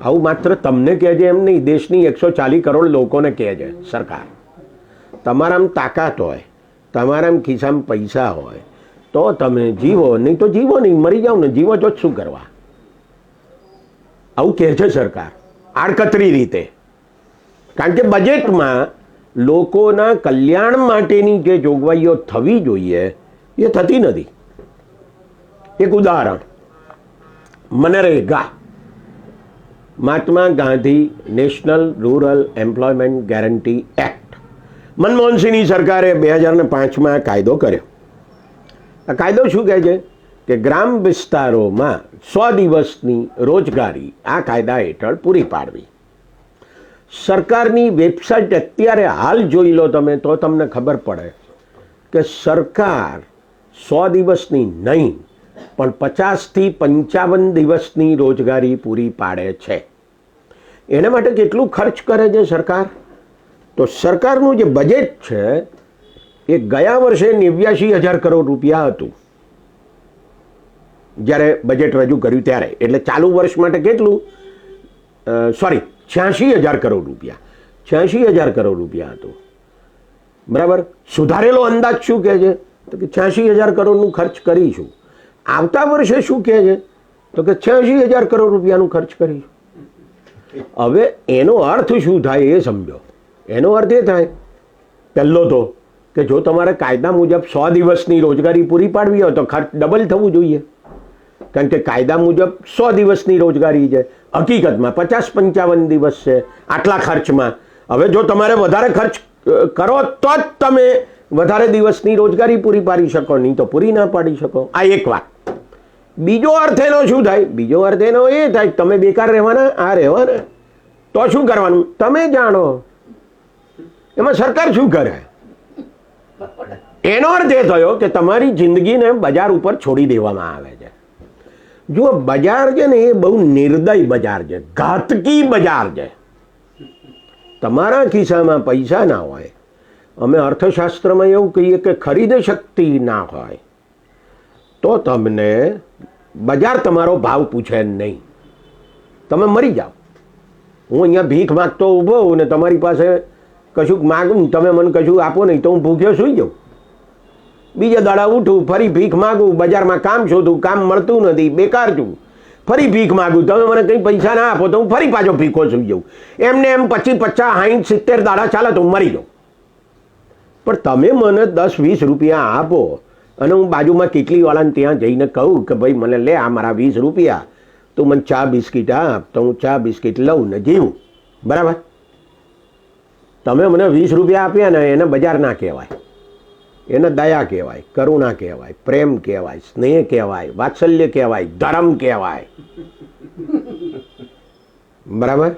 આવું માત્ર તમને કહે છે એમ નહીં, દેશની 140 કરોડ લોકોને કહે છે સરકાર. તમારામાં તાકાત હોય, તમારામાં ખિસ્સામાં પૈસા હોય તો તમે જીવો, નહીં તો જીવો નહીં, મરી જાઓ ને. જીવો તો શું કરવા? આવું કહે છે સરકાર આડકતરી રીતે. કારણ કે બજેટમાં લોકોના કલ્યાણ માટેની જે જોગવાઈઓ થવી જોઈએ એ થતી નથી. એક ઉદાહરણ, MNREGA, Mahatma Gandhi national rural employment guarantee act, મનમોહનસિંહની સરકારે 2005માં કાયદો કર્યો. આ કાયદો શું કહે છે કે ગ્રામ વિસ્તારોમાં 100 દિવસની રોજગારી આ કાયદા હેઠળ પૂરી પાડવી. સરકારની વેબસાઇટ અત્યારે હાલ જોઈ લો તમે તો તમને ખબર પડે કે સરકાર 100 દિવસની નહીં પણ 50 થી 55 દિવસની રોજગારી પૂરી પાડે છે. એના માટે કેટલું ખર્ચ કરે છે સરકાર? તો સરકારનું જે બજેટ છે એ ગયા વર્ષે 89,000 કરોડ રૂપિયા હતું જ્યારે બજેટ રજૂ કર્યું ત્યારે. એટલે ચાલુ વર્ષ માટે કેટલું? 86,000 કરોડ રૂપિયા. 86,000 કરોડ રૂપિયા હતું. બરાબર. સુધારેલો અંદાજ શું કહે છે? તો કે 86,000 કરોડનું ખર્ચ કરીશું. આવતા વર્ષે શું કહે છે? તો કે 86,000 કરોડ રૂપિયાનું ખર્ચ કરીશું. હવે એનો અર્થ શું થાય એ સમજો. એનો અર્થ એ થાય, પહેલો તો કે જો તમારે કાયદા મુજબ 100 દિવસની રોજગારી પૂરી પાડવી હોય તો ખર્ચ ડબલ થવું જોઈએ. કારણ કે કાયદા મુજબ 100 દિવસની રોજગારી છે, હકીકતમાં 50-55 દિવસ છે આટલા ખર્ચમાં. હવે જો તમારે વધારે ખર્ચ કરો તો જ તમે વધારે દિવસની રોજગારી પૂરી પાડી શકો, નહીં તો પૂરી ના પાડી શકો. આ એક વાત. બીજો અર્થ એનો શું થાય? બીજો અર્થ એનો એ થાય તમે બેકાર રહેવાના, આ રહેવાના, તો શું કરવાનું તમે જાણો. એમાં સરકાર શું કરે? એનો અર્થ એ થયો કે તમારી જિંદગીને બજાર ઉપર છોડી દેવામાં આવે છે. જો બજાર છે ને એ બહુ નિર્દય બજાર છે, ઘાતકી બજાર છે. તમારા ખિસ્સામાં પૈસા ના હોય, અમે અર્થશાસ્ત્રમાં એવું કહીએ કે ખરીદ શક્તિ ના હોય, તો તમને બજાર તમારો ભાવ પૂછે નહીં, તમે મરી જાઓ. હું અહીંયા ભીખ માગતો ઊભો હોઉં ને તમારી પાસે કશુંક માગું, તમે મને કશું આપો નહીં તો હું ભૂખ્યો સૂઈ જાઉં. બીજા દાડા ઉઠું, ફરી ભીખ માગું, બજારમાં કામ શોધું, કામ મળતું નથી, બેકાર છું, ફરી ભીખ માગું, તમે મને કંઈ પૈસા ના આપો તો હું ફરી પાછો ભીખો સૂઈ જાઉં. એમને એમ 25, 50, 60, 70 દાડા ચાલે તો હું મરી જાઉં. પણ તમે મને 10-20 રૂપિયા આપો અને હું બાજુમાં કેટલીવાળાને ત્યાં જઈને કહું કે ભાઈ મને લે આ મારા 20 રૂપિયા, તું મને ચા બિસ્કીટ આપ, તો હું ચા બિસ્કીટ લઉં ને જીવું. બરાબર. તમે મને 20 રૂપિયા આપ્યા ને એને બજાર ના કહેવાય, એને દયા કહેવાય, કરુણા કહેવાય, પ્રેમ કહેવાય, સ્નેહ કહેવાય, વાત્સલ્ય કહેવાય, ધર્મ કહેવાય. બરાબર.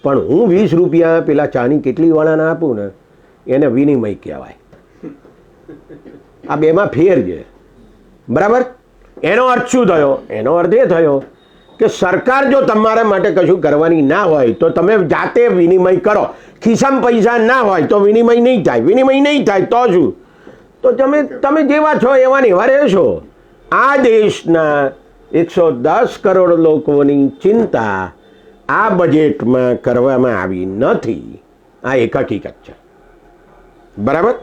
પણ હું 20 રૂપિયા પેલા ચાની કેટલીવાળાને આપું ને એને વિનિમય કહેવાય. આ બેમાં ફેર છે. બરાબર. એનો અર્થ શું થયો? એનો અર્થ એ થયો કે સરકાર જો તમારા માટે કશું કરવાની ના હોય તો તમે જાતે વિનિમય કરો. ખિસ્સામાં પૈસા ના હોય તો વિનિમય નહીં થાય. વિનિમય નહીં થાય તો શું? તો તમે જેવા છો એવા ને એવા રહેશો. આ દેશના 110 કરોડ લોકોની ચિંતા આ બજેટમાં કરવામાં આવી નથી. આ એક હકીકત છે. બરાબર.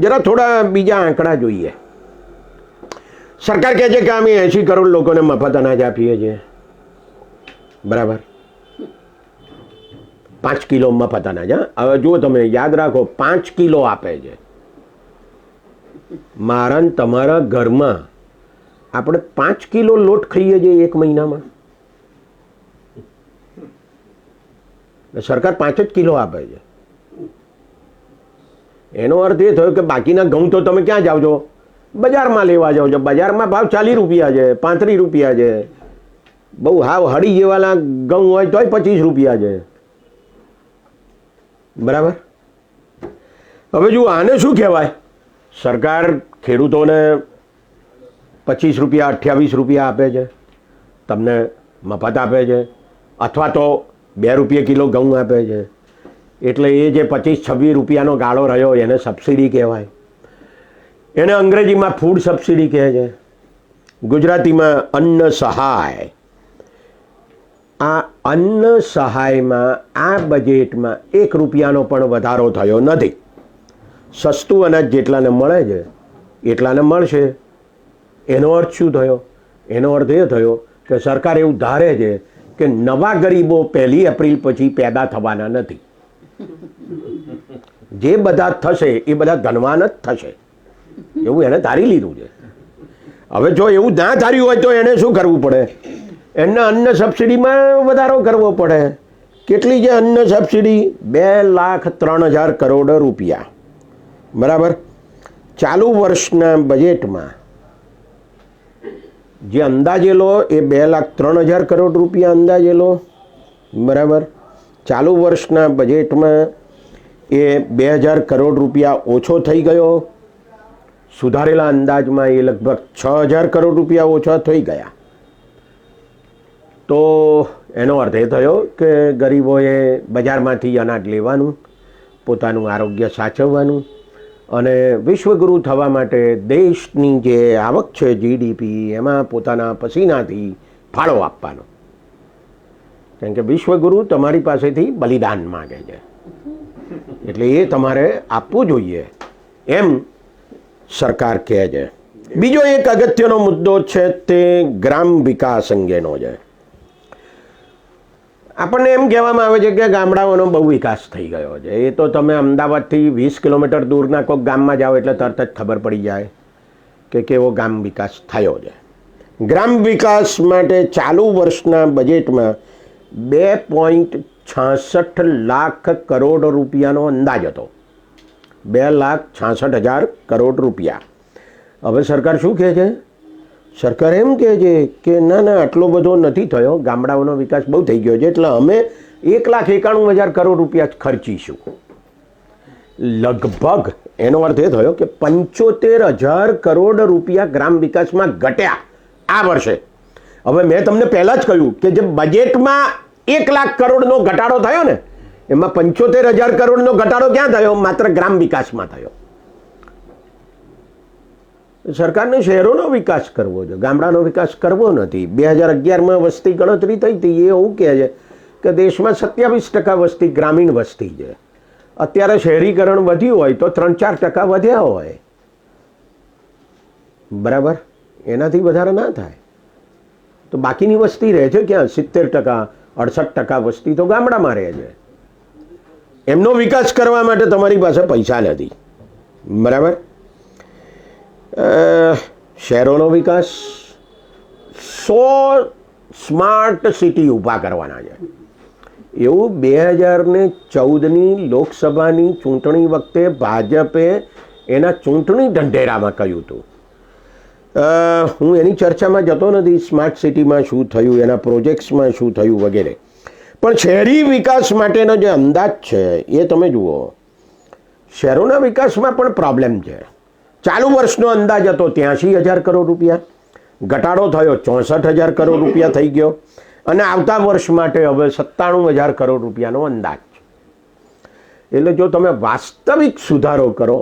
જરા થોડા બીજા આંકડા જોઈએ. સરકાર કહે છે કે અમે 80 કરોડ લોકોને મફત અનાજ આપીએ છીએ. બરાબર. 5 કિલો મફત અનાજ. હવે જુઓ તમે યાદ રાખો, 5 કિલો આપે છે. મારા ને તમારા ઘરમાં આપણે 5 કિલો લોટ ખાઈએ છીએ એક મહિનામાં. સરકાર 5 જ કિલો આપે છે. એનો અર્થ એ થયો કે બાકીના ઘઉં તો તમે ક્યાં જાઓ છો? બજારમાં લેવા જાઓ છો. બજારમાં ભાવ 40 રૂપિયા છે, 35 રૂપિયા છે. બહુ હાવ હળી જેવાલા ઘઉં હોય તોય 25 રૂપિયા છે. બરાબર. હવે જુઓ આને શું કહેવાય? સરકાર ખેડૂતોને 25 રૂપિયા 28 રૂપિયા આપે છે, તમને મફત આપે છે, અથવા તો 2 રૂપિયા કિલો ઘઉં આપે છે. એટલે એ જે 25-26 રૂપિયાનો ગાળો રહ્યો એને સબસિડી કહેવાય. એને અંગ્રેજીમાં ફૂડ સબસિડી કહે છે, ગુજરાતીમાં અન્ન સહાય. આ અન્ન સહાયમાં આ બજેટમાં 1 રૂપિયાનો પણ વધારો થયો નથી. સસ્તું અનાજ જેટલાને મળે છે એટલાને મળશે. એનો અર્થ શું થયો? એનો અર્થ એ થયો કે સરકાર એવું ધારે છે કે નવા ગરીબો 1 એપ્રિલ પછી પેદા થવાના નથી. જે બધા થશે એ બધા ધનવાન જ થશે એવું એણે ધારી લીધું છે. હવે જો એવું ના ધાર્યું હોય તો એને શું કરવું પડે? એને અન્ન સબસિડીમાં વધારો કરવો પડે. કેટલી છે અન્ન સબસિડી? 2,03,000 કરોડ રૂપિયા. બરાબર. ચાલુ વર્ષના બજેટમાં જે અંદાજે લો એ 2,03,000 કરોડ રૂપિયા અંદાજે લો. બરાબર. ચાલુ વર્ષના બજેટમાં એ 2,000 કરોડ રૂપિયા ઓછો થઈ ગયો. સુધારેલા અંદાજમાં એ લગભગ 6,000 કરોડ રૂપિયા ઓછા થઈ ગયા. તો એનો અર્થ એ થયો કે ગરીબોએ બજારમાંથી અનાજ લેવાનું, પોતાનું આરોગ્ય સાચવવાનું અને વિશ્વગુરુ થવા માટે દેશની જે આવક છે જીડીપી એમાં પોતાના પસીનાથી ફાળો આપવાનો. કારણ કે વિશ્વગુરુ તમારી પાસેથી બલિદાન માગે છે એટલે એ તમારે આપવું જોઈએ એમ સરકાર કહે છે. બીજો એક અગત્યનો મુદ્દો છે તે ગ્રામ વિકાસ અંગેનો છે. આપણને એમ કહેવામાં આવે છે કે ગામડાઓનો બહુ વિકાસ થઈ ગયો છે. એ તો તમે અમદાવાદથી 20 કિલોમીટર દૂરના કોઈક ગામમાં જાઓ એટલે તરત જ ખબર પડી જાય કે કેવો ગામ વિકાસ થયો છે. ગ્રામ વિકાસ માટે ચાલુ વર્ષના બજેટમાં 2.66 લાખ કરોડ રૂપિયાનો અંદાજ હતો. 2,66,000 કરોડ રૂપિયા. હવે સરકાર શું કહે છે? સરકાર એમ કહે છે કે ના ના આટલો બધો નથી થયો, ગામડાઓનો વિકાસ બહુ થઈ ગયો છે એટલે અમે 1,91,000 કરોડ રૂપિયા જ ખર્ચીશું. લગભગ એનો અર્થ એ થયો કે 75,000 કરોડ રૂપિયા ગ્રામ વિકાસમાં ઘટ્યા આ વર્ષે. હવે મેં તમને પહેલાં જ કહ્યું કે જે બજેટમાં 1 લાખ કરોડનો ઘટાડો થયો ને એમાં 75,000 કરોડનો ઘટાડો ક્યાં થયો? માત્ર ગ્રામ વિકાસમાં થયો. સરકારને શહેરોનો વિકાસ કરવો છે, ગામડાનો વિકાસ કરવો નથી. 2011માં વસ્તી ગણતરી થઈ હતી એ એવું કહે છે કે દેશમાં 27% વસ્તી ગ્રામીણ વસ્તી છે. અત્યારે શહેરીકરણ વધ્યું હોય તો 3-4% વધ્યા હોય. બરાબર. એનાથી વધારે ના થાય. તો બાકીની વસ્તી રહે છે ક્યાં? 70%, 68% વસ્તી તો ગામડામાં રહે છે. એમનો વિકાસ કરવા માટે તમારી પાસે પૈસા નથી. બરાબર. શહેરોનો વિકાસ 100 સ્માર્ટ સિટી ઊભા કરવાના છે એવું 2014ની લોકસભાની ચૂંટણી વખતે ભાજપે એના ચૂંટણી ઢંઢેરામાં કહ્યું હતું. હું એની ચર્ચામાં જતો નથી સ્માર્ટ સિટીમાં શું થયું, એના પ્રોજેક્ટ્સમાં શું થયું વગેરે. પણ શહેરી વિકાસ માટેનો જે અંદાજ છે એ તમે જુઓ. શહેરોના વિકાસમાં પણ પ્રોબ્લેમ છે. ચાલુ વર્ષનો અંદાજ હતો 83,000 કરોડ રૂપિયા, ઘટાડો થયો 64,000 કરોડ રૂપિયા થઈ ગયો અને આવતા વર્ષ માટે હવે 97,000 કરોડ રૂપિયાનો અંદાજ છે. એટલે જો તમે વાસ્તવિક સુધારો કરો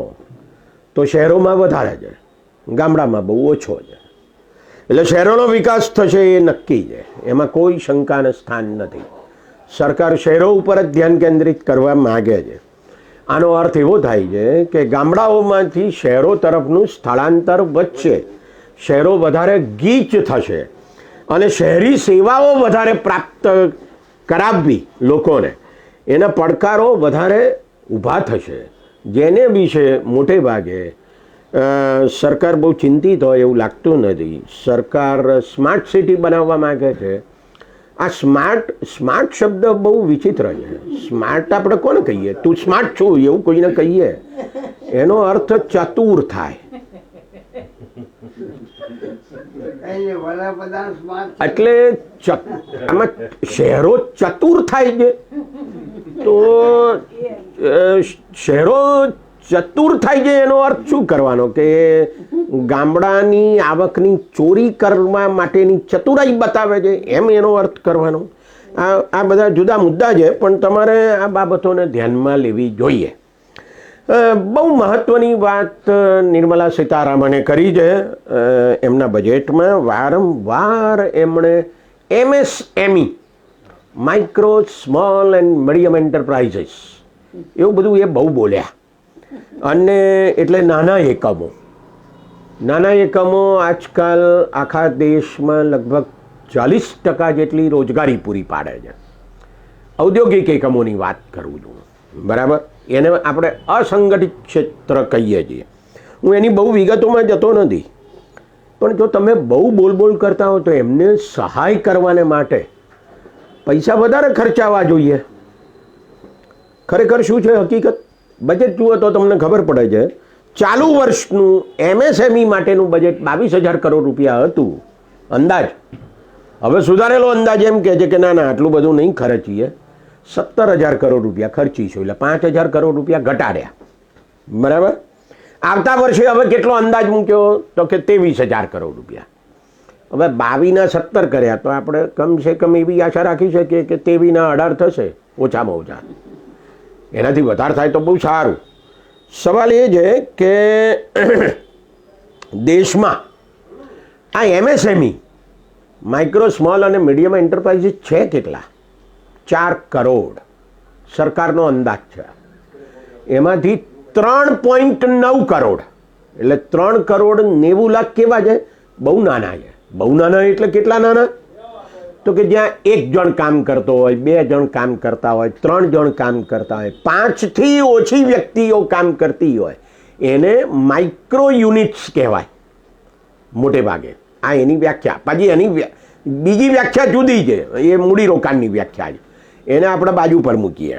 તો શહેરોમાં વધારે છે, ગામડામાં બહુ ઓછો છે. એટલે શહેરોનો વિકાસ થશે એ નક્કી છે, એમાં કોઈ શંકાને સ્થાન નથી. સરકાર શહેરો ઉપર જ ધ્યાન કેન્દ્રિત કરવા માગે છે. આનો અર્થ એવો થાય છે કે ગામડાઓમાંથી શહેરો તરફનું સ્થળાંતર વધશે, શહેરો વધારે ગીચ થશે અને શહેરી સેવાઓ વધારે પ્રાપ્ત કરાવવી લોકોને એના પડકારો વધારે ઊભા થશે, જેને વિશે મોટે ભાગે સરકાર બહુ ચિંતિત હોય એવું લાગતું નથી. સરકાર સ્માર્ટ સિટી બનાવવા માગે છે. આ સ્માર્ટ શબ્દ બહુ વિચિત્ર છે. સ્માર્ટ આપણે કોને કહીએ? તું સ્માર્ટ છું એવું કોઈને કહીએ એનો અર્થ ચતુર થાય. એટલે આમાં શહેરો ચતુર થાય છે તો શહેરો ચતુર થાય છે એનો અર્થ શું કરવાનો? કે ગામડાની આવકની ચોરી કરવા માટેની ચતુરાઈ બતાવે છે એમ એનો અર્થ કરવાનો? આ બધા જુદા મુદ્દા છે પણ તમારે આ બાબતોને ધ્યાનમાં લેવી જોઈએ. બહુ મહત્ત્વની વાત નિર્મલા સીતારામને કરી છે એમના બજેટમાં. વારંવાર એમણે MSME micro small and medium enterprises એવું બધું એ બહુ બોલ્યા. અને એટલે નાના એકમો આજકાલ આખા દેશમાં લગભગ 40% જેટલી રોજગારી પૂરી પાડે છે. ઔદ્યોગિક એકમોની વાત કરું છું. બરાબર. એને આપણે અસંગઠિત ક્ષેત્ર કહીએ છીએ. હું એની બહુ વિગતોમાં જતો નથી, પણ જો તમે બહુ બોલ કરતા હો તો એમને સહાય કરવાને માટે પૈસા વધારે ખર્ચાવા જોઈએ. ખરેખર શું છે હકીકત? બજેટ જુઓ તો તમને ખબર પડે છે. ચાલુ વર્ષનું MSME માટેનું બજેટ 22,000 કરોડ રૂપિયા હતું અંદાજ. હવે સુધારેલો અંદાજ એમ કહે છે કે ના આટલું બધું નહીં ખર્ચીએ, 17,000 કરોડ રૂપિયા ખર્ચીશું, એટલે 5,000 કરોડ રૂપિયા ઘટાડ્યા. બરાબર. આવતા વર્ષે હવે કેટલો અંદાજ મૂક્યો તો કે 23,000 કરોડ રૂપિયા. હવે 22 ના 17 કર્યા તો આપણે કમસે કમ એવી આશા રાખી શકીએ કે 23 ના 18 થશે ઓછામાં ઓછા. એનાથી વધારે થાય તો બહુ સારું. સવાલ એ છે કે દેશમાં આ MSME માઇક્રો સ્મોલ અને મીડિયમ એન્ટરપ્રાઇઝીસ છે કેટલા? 4 કરોડ સરકારનો અંદાજ છે. એમાંથી 3.9 કરોડ એટલે 3 કરોડ 90 લાખ કેવા છે? બહુ નાના છે. બહુ નાના એટલે કેટલા નાના? તો કે જ્યાં 1 જણ કામ કરતો હોય, 2 જણ કામ કરતા હોય, 3 જણ કામ કરતા હોય, 5 થી ઓછી વ્યક્તિઓ કામ કરતી હોય, એને માઇક્રો યુનિટ્સ કહેવાય મોટે ભાગે. આ એની વ્યાખ્યા. પછી એની બીજી વ્યાખ્યા જુદી છે, એ મૂડીરોકાણની વ્યાખ્યા છે, એને આપણે બાજુ પર મૂકીએ.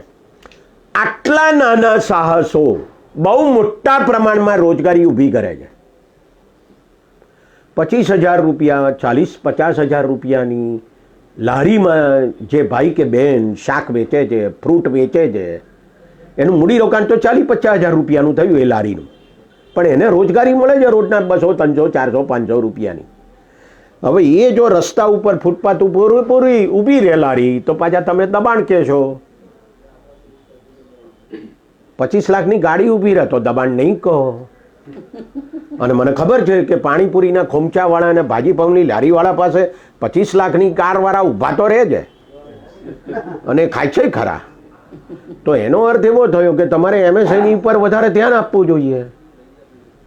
આટલા નાના સાહસો બહુ મોટા પ્રમાણમાં રોજગારી ઊભી કરે છે. 25,000 રૂપિયા, 40-50,000 રૂપિયાની લારીમાં જે ભાઈ કે બહેન શાક વેચે છે, ફ્રૂટ વેચે છે, એનું મૂડીરોકાણ તો 40-50,000 રૂપિયાનું થયું એ લારીનું, પણ એને રોજગારી મળે છે રોજના 200, 300, 400, 500 રૂપિયાની. હવે એ જો રસ્તા ઉપર ફૂટપાથ ઉપર પૂરી ઊભી રહે લારી તો પાછા તમે દબાણ કહેશો. 25 લાખની ગાડી ઊભી રહે તો દબાણ નહીં કહો. અને મને ખબર છે કે પાણીપુરીના ખોમચાવાળા અને ભાજીપાવની લારીવાળા પાસે 25 લાખની કારવાળા ઊભા તો રહે છે અને ખાય છે ખરા. તો એનો અર્થ એવો થયો કે તમારે MSME ઉપર વધારે ધ્યાન આપવું જોઈએ,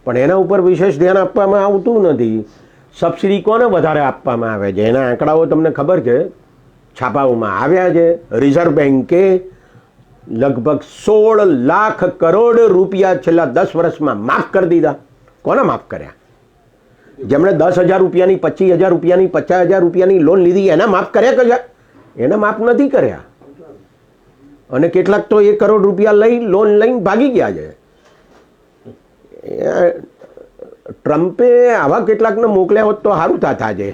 પણ એના ઉપર વિશેષ ધ્યાન આપવામાં આવતું નથી. સબસિડી કોને વધારે આપવામાં આવે છે એના આંકડાઓ તમને ખબર છે, છાપાઓમાં આવ્યા છે. રિઝર્વ બેન્કે લગભગ 16 લાખ કરોડ રૂપિયા છેલ્લા 10 વર્ષમાં માફ કરી દીધા. કોને માફ કર્યા? જેમણે 10,000 રૂપિયાની, 25,000 રૂપિયાની, 50,000 રૂપિયાની લોન લીધી એના માફ કર્યા કયા? એને માફ નથી કર્યા. અને કેટલાક તો 1 કરોડ રૂપિયા લઈ લોન લઈને ભાગી ગયા છે. ટ્રમ્પે આવા કેટલાકને મોકલ્યા હોત તો સારું થતા છે,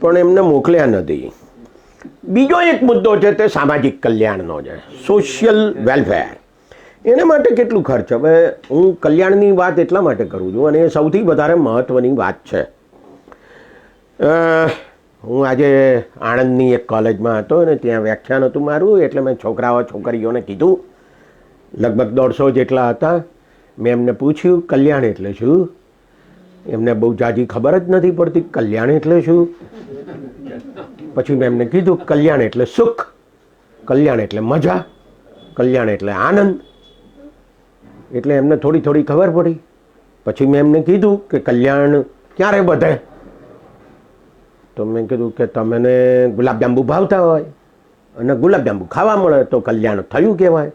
પણ એમને મોકલ્યા નથી. બીજો એક મુદ્દો છે તે સામાજિક કલ્યાણનો છે, સોશિયલ વેલફેર. એના માટે કેટલું ખર્ચ? હવે હું કલ્યાણની વાત એટલા માટે કરું છું અને એ સૌથી વધારે મહત્ત્વની વાત છે. હું આજે આણંદની એક કોલેજમાં હતો અને ત્યાં વ્યાખ્યાન હતું મારું, એટલે મેં છોકરીઓને કીધું, લગભગ 150 જેટલા હતા. મેં એમને પૂછ્યું કલ્યાણ એટલે શું? એમને બહુ જાજી ખબર જ નથી પડતી કલ્યાણ એટલે શું. પછી મેં એમને કીધું કલ્યાણ એટલે સુખ, કલ્યાણ એટલે મજા, કલ્યાણ એટલે આનંદ. એટલે એમને થોડી ખબર પડી. પછી મેં એમને કીધું કે કલ્યાણ ક્યારે વધે? તો મેં કીધું કે તમને ગુલાબજાંબુ ભાવતા હોય અને ગુલાબજાંબુ ખાવા મળે તો કલ્યાણ થયું કહેવાય,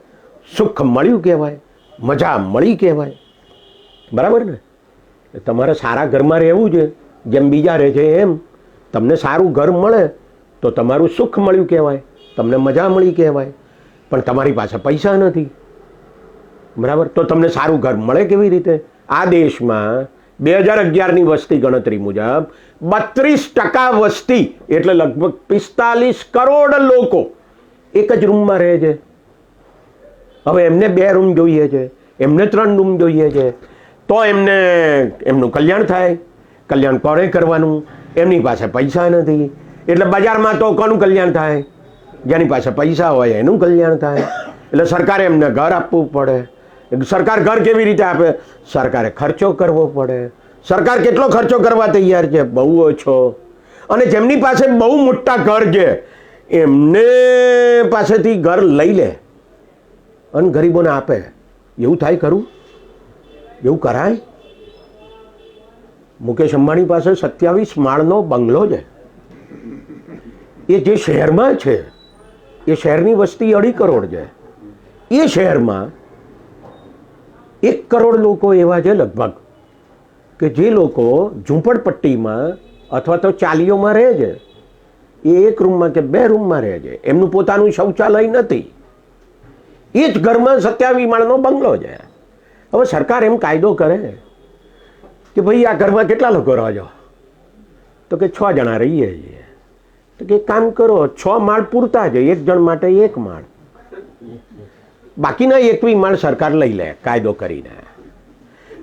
સુખ મળ્યું કહેવાય, મજા મળી કહેવાય. બરાબર ને? તમારે સારા ઘરમાં રહેવું છે, જેમ બીજા રહે છે એમ. તમને સારું ઘર મળે તો તમારું સુખ મળ્યું કહેવાય, તમને મજા મળી કહેવાય. પણ તમારી પાસે પૈસા નથી, બરાબર, તો તમને સારું ઘર મળે કેવી રીતે? આ દેશમાં 2011ની વસ્તી ગણતરી મુજબ 32% વસ્તી એટલે લગભગ 45 કરોડ લોકો એક જ રૂમમાં રહે છે. હવે એમને 2 રૂમ જોઈએ છે, એમને 3 રૂમ જોઈએ છે, તો એમનું કલ્યાણ થાય. કલ્યાણ કોણે કરવાનું? એમની પાસે પૈસા નથી. એટલે બજારમાં તો કોનું કલ્યાણ થાય? જેની પાસે પૈસા હોય એનું કલ્યાણ થાય. એટલે સરકારે એમને ઘર આપવું પડે. સરકાર ઘર કેવી રીતે આપે? સરકારે ખર્ચો કરવો પડે. સરકાર કેટલો ખર્ચો કરવા તૈયાર છે? બહુ ઓછો. અને જેમની પાસે બહુ મોટા ઘર છે એમને પાસેથી ઘર લઈ લે અને ગરીબોને આપે. એવું થાય ખરું? એવું કરાય? મુકેશ અંબાણી પાસે 27 માળનો બંગલો છે. એ જે શહેરમાં છે, એ શહેરની વસ્તી 2.5 કરોડ છે. એ શહેરમાં 1 કરોડ લોકો એવા છે લગભગ કે જે લોકો ઝૂંપડપટ્ટીમાં અથવા તો ચાલીઓમાં રહે છે. એ 1 રૂમમાં કે 2 રૂમમાં રહે છે, એમનું પોતાનું શૌચાલય નથી, એ જ ઘરમાં 27 માળનો બંગલો છે. હવે સરકાર એમ કાયદો કરે કે ભાઈ આ ઘરમાં કેટલા લોકો રહો છો, તો કે 6 જણા રહીએ છીએ. તો કે એક કામ કરો, 6 માળ પૂરતા છે, 1 જણ માટે 1 માળ, બાકીના 21 માળ સરકાર લઈ લે કાયદો કરીને.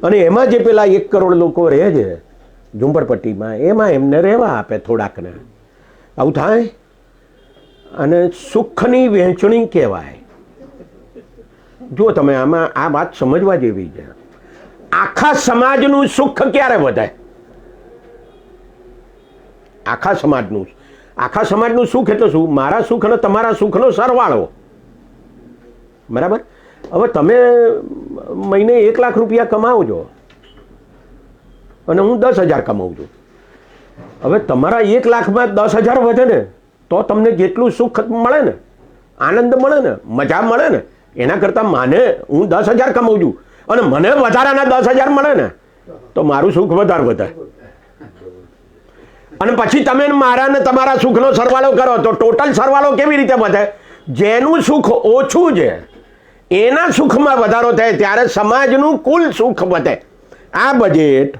અને એમાં જે પેલા 1 કરોડ લોકો રહે છે ઝુંપડપટ્ટીમાં, એમાં એમને રહેવા આપે થોડાકને. આવું થાય. અને સુખની વહેંચણી કહેવાય. જો તમે આમાં આ વાત સમજવા જેવી છે. આખા સમાજનું સુખ ક્યારે વધે? આખા સમાજનું સુખ એટલે શું? મારા સુખ અને તમારા સુખનો સરવાળો. બરાબર? હવે તમે મહિને 1 લાખ રૂપિયા કમાવો છો અને હું 10,000 કમાઉં છું. હવે તમારા 1 લાખમાં 10,000 વધે ને તો તમને જેટલું સુખ મળે ને, આનંદ મળે ને, મજા મળે ને, એના કરતાં હું 10,000 કમાઉં છું અને મને વધારાના 10,000 મળે ને તો મારું સુખ વધારે વધે. અને પછી તમે મારા ને તમારા સુખનો સરવાળો કરો તો ટોટલ સરવાળો કેવી રીતે વધે? જેનું સુખ ઓછું છે એના સુખમાં વધારો થાય ત્યારે સમાજનું કુલ સુખ વધે. આ બજેટ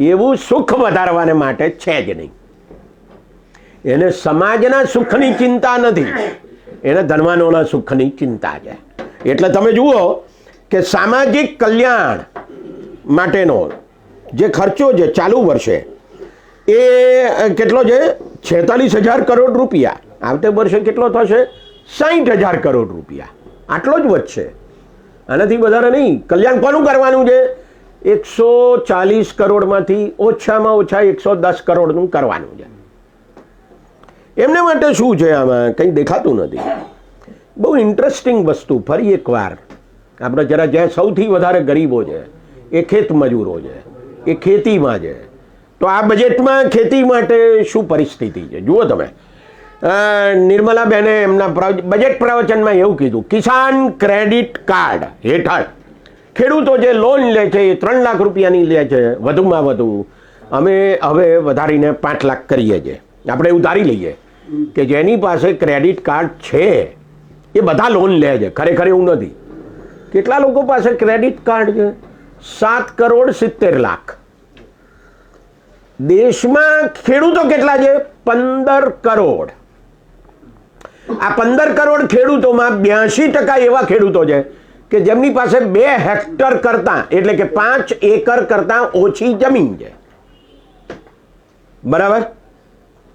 એવું સુખ વધારવાને માટે છે જ નહીં. એને સમાજના સુખની ચિંતા નથી, એને ધનવાનોના સુખની ચિંતા છે. એટલે તમે જુઓ કે સામાજિક કલ્યાણ માટેનો જે ખર્ચો છે ચાલુ વર્ષે એ કેટલો છે? 46,000 કરોડ રૂપિયા. આવતે વર્ષે કેટલો થશે? 60,000 કરોડ રૂપિયા. આટલો જ વધશે, આનાથી વધારે નહીં. કલ્યાણ કોનું કરવાનું છે? 140 કરોડમાંથી ઓછામાં ઓછા 110 કરોડનું કરવાનું છે. એમને માટે શું છે આમાં કંઈ દેખાતું નથી. બહુ ઇન્ટરેસ્ટિંગ વસ્તુ. ફરી એકવાર આપણે જરા જ્યાં સૌથી વધારે ગરીબો છે એ ખેત મજૂરો છે, એ ખેતીમાં છે. તો આ બજેટમાં ખેતી માટે શું પરિસ્થિતિ છે જુઓ તમે. નિર્મલાબેને એમના બજેટ પ્રવચનમાં એવું કીધું, કિસાન ક્રેડિટ કાર્ડ હેઠળ ખેડૂતો જે લોન લે છે એ 3 લાખ રૂપિયાની લે છે વધુમાં વધુ. અમે હવે વધારીને 5 લાખ કરીએ છીએ. આપણે એવું ધારી લઈએ કે જેની પાસે ક્રેડિટ કાર્ડ છે એ બધા લોન લે છે. ખરેખર એવું નથી. કેટલા લોકો પાસે ક્રેડિટ કાર્ડ છે? 7,70,00,000. દેશમાં ખેડૂતો કેટલા છે? 15 કરોડ. આ 15 કરોડ ખેડૂતોમાં 82% એવા ખેડૂતો છે કે જેમની પાસે 2 હેક્ટર કરતા એટલે કે 5 એકર કરતા ઓછી જમીન છે. બરાબર?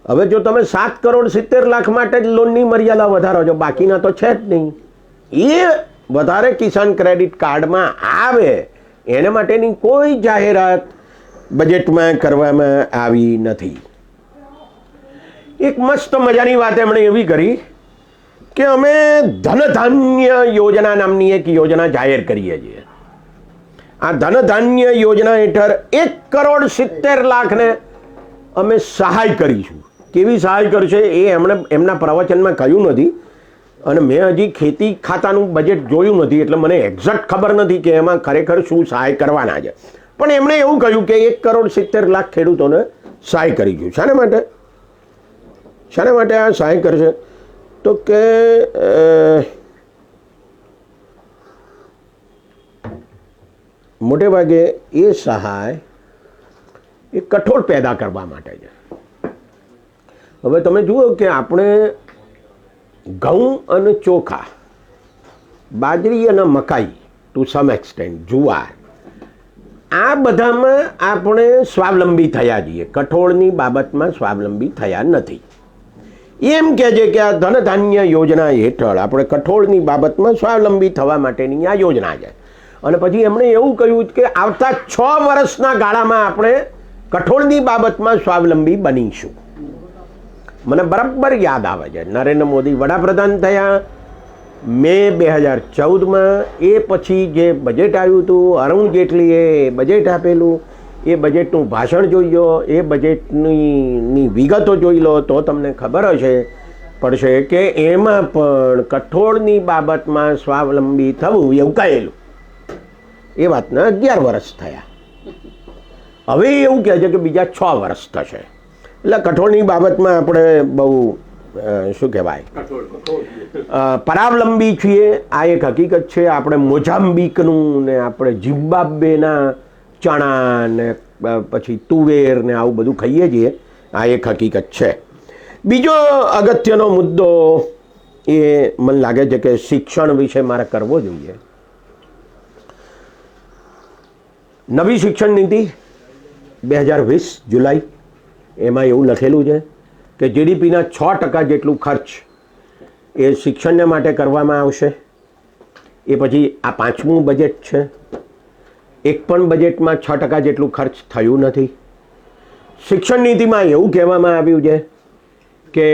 હવે જો તમે 7,70,00,000 માટે જ લોનની મર્યાદા વધારો છો, બાકીના તો છે જ નહીં. એ વધારે કિસાન ક્રેડિટ કાર્ડમાં આવે એને માટેની કોઈ જાહેરાત બજેટમાં કરવામાં આવી નથી. એક મસ્ત મજાની વાત એમણે એવી કરી કે અમે ધનધાન્ય યોજના નામની એક યોજના જાહેર કરીએ છીએ. આ ધનધાન્ય યોજના હેઠળ 1,70,00,000 અમે સહાય કરીશું. કેવી સહાય કરશે એ એમણે એમના પ્રવચનમાં કહ્યું નથી અને મેં હજી ખેતી ખાતાનું બજેટ જોયું નથી એટલે મને એક્ઝેક્ટ ખબર નથી કે એમાં ખરેખર શું સહાય કરવાના છે. પણ એમણે એવું કહ્યું કે 1,70,00,000 ખેડૂતોને સહાય કરીશું. શાના માટે? શાના માટે આ સહાય કરશે? તો કે મોટે ભાગે એ સહાય એ કઠોળ પેદા કરવા માટે છે. હવે તમે જુઓ કે આપણે ઘઉં અને ચોખા, બાજરી અને મકાઈ, ટુ સમ એક્સટેન્ટ જુવાર, આ બધામાં આપણે સ્વાવલંબી થયા છીએ. કઠોળની બાબતમાં સ્વાવલંબી થયા નથી. એમ કહે છે કે આ ધનધાન્ય યોજના હેઠળ આપણે કઠોળની બાબતમાં સ્વાવલંબી થવા માટેની આ યોજના છે. અને પછી એમણે એવું કહ્યું કે આવતા 6 વર્ષના ગાળામાં આપણે કઠોળની બાબતમાં સ્વાવલંબી બનીશું. મને બરાબર યાદ આવે છે નરેન્દ્ર મોદી વડાપ્રધાન થયા મે 2014માં. એ પછી જે બજેટ આવ્યું હતું, અરુણ જેટલીએ બજેટ આપેલું, એ બજેટનું ભાષણ જોઈ લો, એ બજેટની વિગતો જોઈ લો તો તમને ખબર પડશે કે એમાં પણ કઠોળની બાબતમાં સ્વાવલંબી થવું એવું કહેલું. એ વાતના 11 વર્ષ થયા. હવે એવું કહે છે કે બીજા 6 વર્ષ થશે. એટલે કઠોળની બાબતમાં આપણે બહુ શું કહેવાય પરાવલંબી છીએ, આ એક હકીકત છે. આપણે મોઝામ્બિકનું ને આપણે ઝિમ્બાબ્વેના ચણા ને પછી તુવેર ને આવું બધું ખાઈએ છીએ, આ એક હકીકત છે. બીજો અગત્યનો મુદ્દો એ મને લાગે છે કે શિક્ષણ વિશે મારે કરવો જોઈએ. નવી શિક્ષણ નીતિ 2020 જુલાઈ, એમાં એવું લખેલું છે કે જીડીપીના 6% જેટલું ખર્ચ એ શિક્ષણને માટે કરવામાં આવશે. એ પછી આ 5મું બજેટ છે. એક પણ બજેટમાં 6% જેટલું ખર્ચ થયું નથી. શિક્ષણ નીતિમાં એવું કહેવામાં આવ્યું છે કે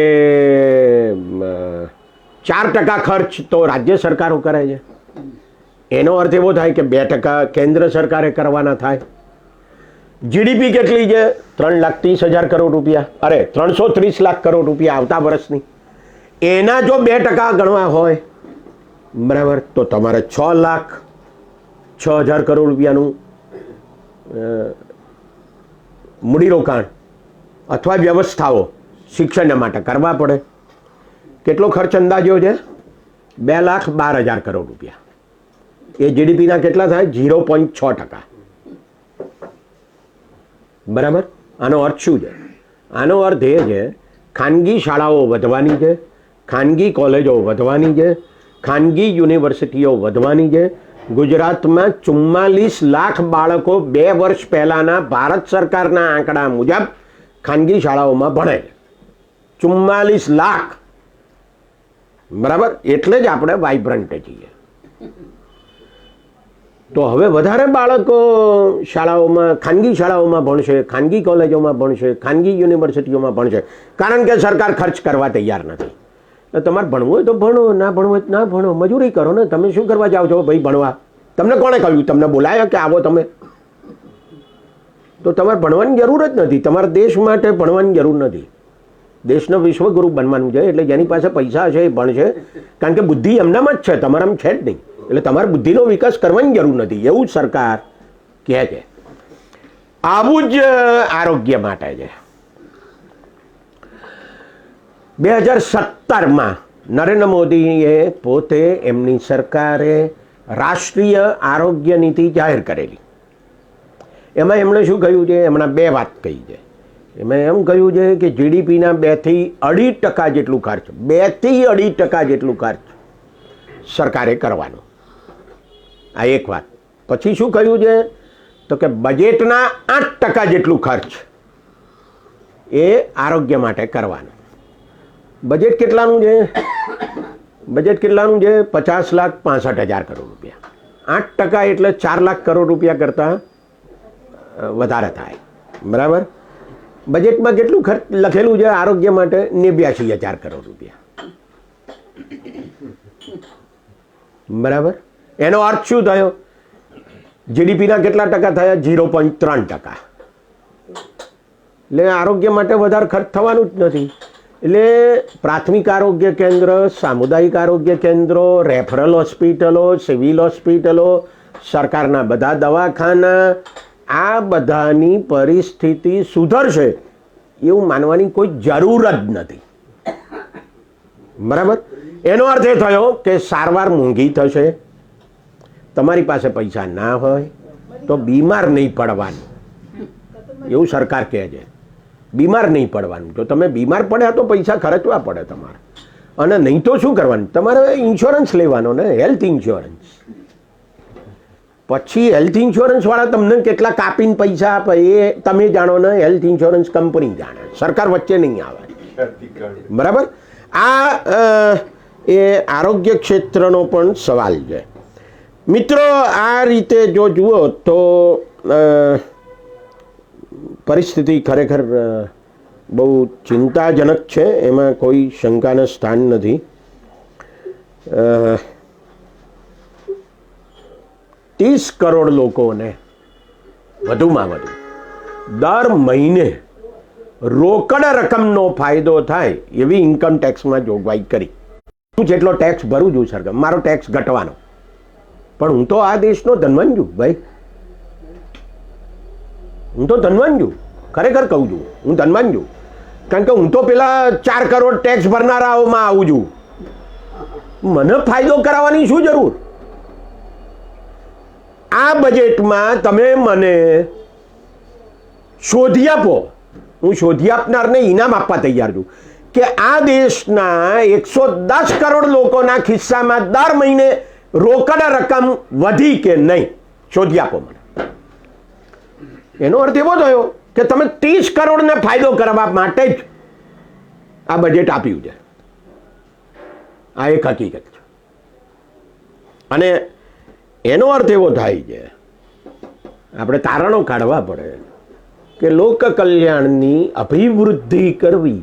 4% ખર્ચ તો રાજ્ય સરકારો કરે છે. એનો અર્થ એવો થાય કે 2% કેન્દ્ર સરકારે કરવાના થાય. જીડીપી કેટલી છે? 3,30,000 કરોડ રૂપિયા, અરે 330 લાખ કરોડ રૂપિયા આવતા વર્ષની. એના જો 2% ગણવા હોય, બરાબર, તો તમારે 6,06,000 કરોડ રૂપિયાનું મૂડીરોકાણ અથવા વ્યવસ્થાઓ શિક્ષણ માટે કરવા પડે. કેટલો ખર્ચ અંદાજો છે? 2,12,000 કરોડ રૂપિયા. એ જીડીપીના કેટલા થાય? 0.6%. બરાબર. આનો અર્થ શું છે? આનો અર્થ એ છે ખાનગી શાળાઓ વધવાની છે, ખાનગી કોલેજો વધવાની છે, ખાનગી યુનિવર્સિટીઓ વધવાની છે. ગુજરાતમાં 44 લાખ બાળકો 2 વર્ષ પહેલાંના ભારત સરકારના આંકડા મુજબ ખાનગી શાળાઓમાં ભણે છે. 44 લાખ. બરાબર. એટલે જ આપણે વાઇબ્રન્ટ છીએ. તો હવે વધારે બાળકો શાળાઓમાં, ખાનગી શાળાઓમાં ભણશે, ખાનગી કોલેજોમાં ભણશે, ખાનગી યુનિવર્સિટીઓમાં ભણશે, કારણ કે સરકાર ખર્ચ કરવા તૈયાર નથી. તમારે ભણવું હોય તો ભણો, ના ભણવું હોય તો ના ભણો, મજૂરી કરો ને. તમે શું કરવા જાઓ છો ભાઈ ભણવા? તમને કોણે કહ્યું? તમને બોલાયા કે આવો તમે? તો તમારે ભણવાની જરૂર જ નથી. તમારા દેશ માટે ભણવાની જરૂર નથી. દેશનો વિશ્વગુરુ બનવાનું છે. એટલે જેની પાસે પૈસા હશે એ ભણશે, કારણ કે બુદ્ધિ એમનામાં જ છે, તમારામાં છે જ નહીં. એટલે તમારે બુદ્ધિનો વિકાસ કરવાની જરૂર નથી, એવું સરકાર કહે છે. આવું જ આરોગ્ય માટે છે. 2017માં નરેન્દ્ર મોદીએ પોતે, એમની સરકારે રાષ્ટ્રીય આરોગ્ય નીતિ જાહેર કરેલી. એમાં એમણે શું કહ્યું છે? એમણે 2 વાત કહી છે. એમાં એમ કહ્યું છે કે જીડીપીના 2 થી 2.5% જેટલું ખર્ચ, 2 થી 2.5% જેટલું ખર્ચ સરકારે કરવાનું. આ એક વાત. પછી શું કહ્યું છે? તો કે બજેટના 8% જેટલું ખર્ચ એ આરોગ્ય માટે કરવાનું. બજેટ કેટલાનું છે? બજેટ કેટલાનું છે? 50,65,000 કરોડ રૂપિયા. 8% એટલે 4 લાખ કરોડ રૂપિયા કરતાં વધારે થાય. બરાબર. બજેટમાં કેટલું ખર્ચ લખેલું છે આરોગ્ય માટે? 89,000 કરોડ રૂપિયા. બરાબર. એનો અર્થ શું થયો? જીડીપીના કેટલા ટકા થયા? 0.3%. એટલે આરોગ્ય માટે વધારે ખર્ચ થવાનું જ નથી. એટલે પ્રાથમિક આરોગ્ય કેન્દ્ર, સામુદાયિક આરોગ્ય કેન્દ્રો, રેફરલ હોસ્પિટલો, સિવિલ હોસ્પિટલો, સરકારના બધા દવાખાના, આ બધાની પરિસ્થિતિ સુધરશે એવું માનવાની કોઈ જરૂર જ નથી. બરાબર. એનો અર્થ એ થયો કે સારવાર મોંઘી થશે. તમારી પાસે પૈસા ના હોય તો બીમાર નહીં પડવાનું, એવું સરકાર કહે છે. બીમાર નહીં પડવાનું. જો તમે બીમાર પડ્યા તો પૈસા ખર્ચવા પડે તમારે. અને નહીં તો શું કરવાનું? તમારે ઇન્સ્યોરન્સ લેવાનો ને, હેલ્થ ઇન્સ્યોરન્સ. પછી હેલ્થ ઇન્સ્યોરન્સવાળા તમને કેટલા કાપીને પૈસા આપે એ તમે જાણો ને, હેલ્થ ઇન્સ્યોરન્સ કંપની જાણે. સરકાર વચ્ચે નહીં આવે. બરાબર. આ એ આરોગ્ય ક્ષેત્રનો પણ સવાલ છે. મિત્રો, આ રીતે જો જુઓ તો પરિસ્થિતિ ખરેખર બહુ ચિંતાજનક છે. એમાં કોઈ શંકાને સ્થાન નથી. 30 કરોડ લોકોને વધુમાં વધુ દર મહિને રોકડ રકમનો ફાયદો થાય એવી ઇન્કમ ટેક્સમાં જોગવાઈ કરી. હું જેટલો ટેક્સ ભરું છું સરકાર, મારો ટેક્સ ઘટવાનો. પણ હું તો આ દેશનો ધનવાન છું ભાઈ, હું તો ધનવાન છું, ખરેખર કહું છું હું ધનવાન છું, કારણ કે હું તો પેલા 4 કરોડ ટેક્સ ભરનારાઓમાં આવું છું. મને ફાયદો કરાવવાની શું જરૂર? આ બજેટમાં તમે મને શોધી આપો, હું શોધી આપનારને ઇનામ આપવા તૈયાર છું કે આ દેશના 110 કરોડ લોકોના ખિસ્સામાં દર મહિને રોકડ રકમ વધી કે નહીં, શોધી આપો મને. એનો અર્થ એવો થયો કે તમે 30 કરોડને ફાયદો કરવા માટે જ આ બજેટ આપ્યું છે. આ એક હકીકત છે. અને એનો અર્થ એવો થાય છે, આપણે તારણો કાઢવા પડે કે લોક કલ્યાણની અભિવૃદ્ધિ કરવી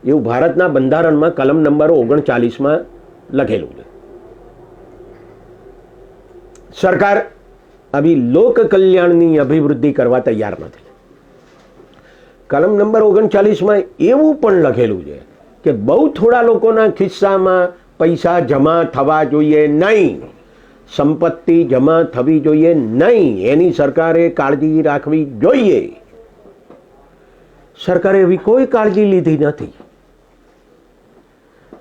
એવું ભારતના બંધારણમાં કલમ નંબર 39માં લખેલું છે. સરકાર અભી લોક કલ્યાણની અભિવૃદ્ધિ કરવા તૈયાર નથી. કલમ નંબર 39માં એવું પણ લખેલું છે કે બહુ થોડા લોકોના ખિસ્સામાં પૈસા જમા થવા જોઈએ નહીં, સંપત્તિ જમા થવી જોઈએ નહીં, એની સરકારે કાળજી રાખવી જોઈએ. સરકારે એવી કોઈ કાળજી લીધી નથી.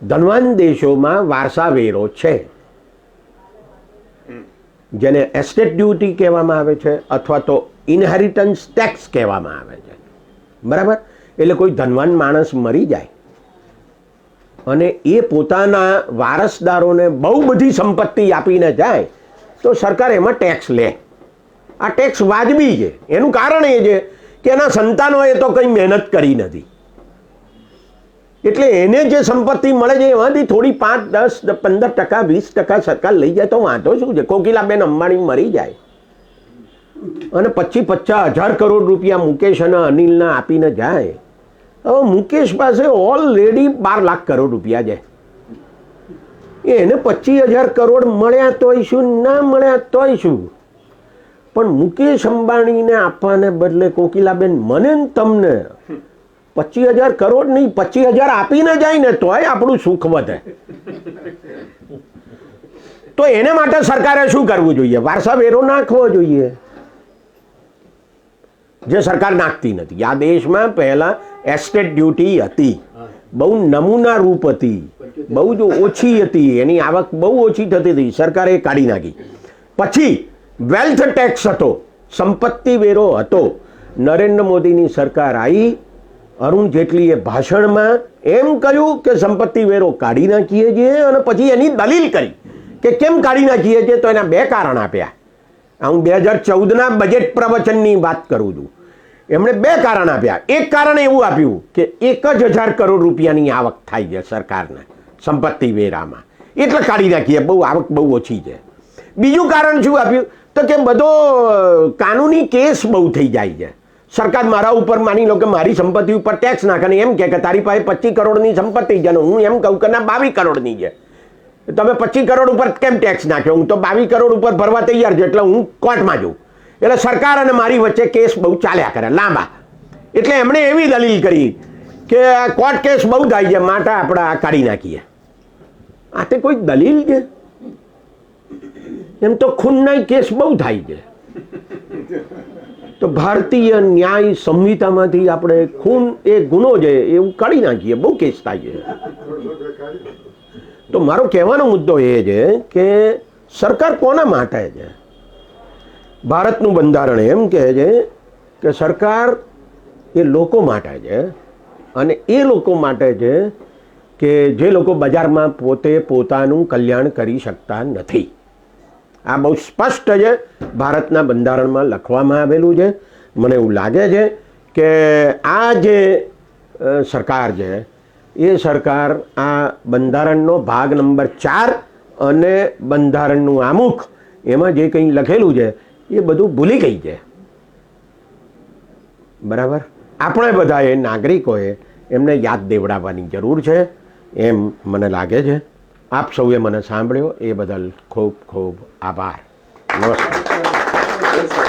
ધનવાન દેશોમાં વારસા વેરો છે, જેને એસ્ટેટ ડ્યુટી કહેવામાં આવે છે અથવા તો ઇનહેરિટન્સ ટેક્સ કહેવામાં આવે છે. બરાબર? એટલે કોઈ ધનવાન માણસ મરી જાય અને એ પોતાના વારસદારોને બહુ બધી સંપત્તિ આપીને જાય તો સરકાર એમાં ટેક્સ લે. આ ટેક્સ વાજબી છે. એનું કારણ એ છે કે એના સંતાનોએ તો કંઈ મહેનત કરી નથી, એટલે એને જે સંપત્તિ મળે છે એમાંથી થોડી 5, 10, 15%, 20% સરકાર લઈ જાય તો વાંધો શું છે? કોકિલાબેન અંબાણી મરી જાય અને 25-50 હજાર કરોડ રૂપિયા મુકેશ અને અનિલના આપીને જાય. હવે મુકેશ પાસે ઓલરેડી 12 લાખ કરોડ રૂપિયા છે. એને 25,000 કરોડ મળ્યા તોય શું, ના મળ્યા તોય શું, પણ મુકેશ અંબાણીને આપવાને બદલે કોકિલાબેન મને ને તમને 25,000 કરોડ નહીં 25,000 આપીને જાય ને તોય આપણું સુખ વધે. તો એને માટે સરકારે શું કરવું જોઈએ? વારસા વેરો નાખવો જોઈએ, જે સરકાર નાખતી નથી. આ દેશમાં પહેલા એસ્ટેટ ડ્યુટી હતી, બહુ નમૂના રૂપ હતી, બહુ જ ઓછી હતી, એની આવક બહુ ઓછી થતી હતી, સરકારે કાઢી નાખી. પછી વેલ્થ ટેક્સ હતો, સંપત્તિ વેરો હતો. નરેન્દ્ર મોદીની સરકાર આવી, અરુણ જેટલીએ ભાષણમાં એમ કહ્યું કે સંપત્તિ વેરો કાઢી નાખીએ છીએ, અને પછી એની દલીલ કરી કે કેમ કાઢી નાખીએ છીએ, તો એના 2 કારણ આપ્યા. હું 2014ના બજેટ પ્રવચનની વાત કરું છું. એમણે 2 કારણ આપ્યા. એક કારણ એવું આપ્યું કે 1,000 કરોડ રૂપિયાની આવક થાય છે સરકારને સંપત્તિ વેરામાં, એટલે કાઢી નાખીએ, બહુ આવક બહુ ઓછી છે. બીજું કારણ શું આપ્યું? તો કે બધો કાનૂની કેસ બહુ થઈ જાય છે. સરકાર મારા ઉપર માની લો કે મારી સંપત્તિ ઉપર ટેક્સ નાખે, એમ કે તારી પાસે 25 કરોડની સંપત્તિ છે ને હું એમ કહું કે ના 22 કરોડની છે, તમે 25 કરોડ ઉપર કેમ ટેક્સ નાખ્યો? હું તો 22 કરોડ ઉપર ભરવા તૈયાર છું, એટલે હું કોર્ટમાં જઉં. એટલે સરકાર અને મારી વચ્ચે કેસ બહુ ચાલ્યા કરે લાંબા. એટલે એમણે એવી દલીલ કરી કે કોર્ટ કેસ બહુ થાય છે, માટે આપણે આ કાઢી નાખીએ. આ તે કોઈ દલીલ છે? એમ તો ખૂનના કેસ બહુ થાય છે. તો ભારતીય ન્યાય સંહિતામાંથી આપણે ખૂન એ ગુનો છે એવું કાઢી નાખીએ, બહુ કેસ થાય છે. તો મારો કહેવાનો મુદ્દો એ છે કે સરકાર કોના માટે છે? ભારતનું બંધારણ એમ કહે છે કે સરકાર એ લોકો માટે છે, અને એ લોકો માટે છે કે જે લોકો બજારમાં પોતે પોતાનું કલ્યાણ કરી શકતા નથી. આ બહુ સ્પષ્ટ છે, ભારતના બંધારણમાં લખવામાં આવેલું છે. મને એવું લાગે છે કે આ જે સરકાર છે એ સરકાર આ બંધારણનો ભાગ નંબર 4 અને બંધારણનું આમુખ એમાં જે કંઈ લખેલું છે એ બધું ભૂલી ગઈ છે. બરાબર? આપણે બધાએ નાગરિકોએ એમને યાદ દેવડાવવાની જરૂર છે એમ મને લાગે છે. આપ સૌએ મને સાંભળ્યો એ બદલ ખૂબ ખૂબ આભાર. નમસ્કાર.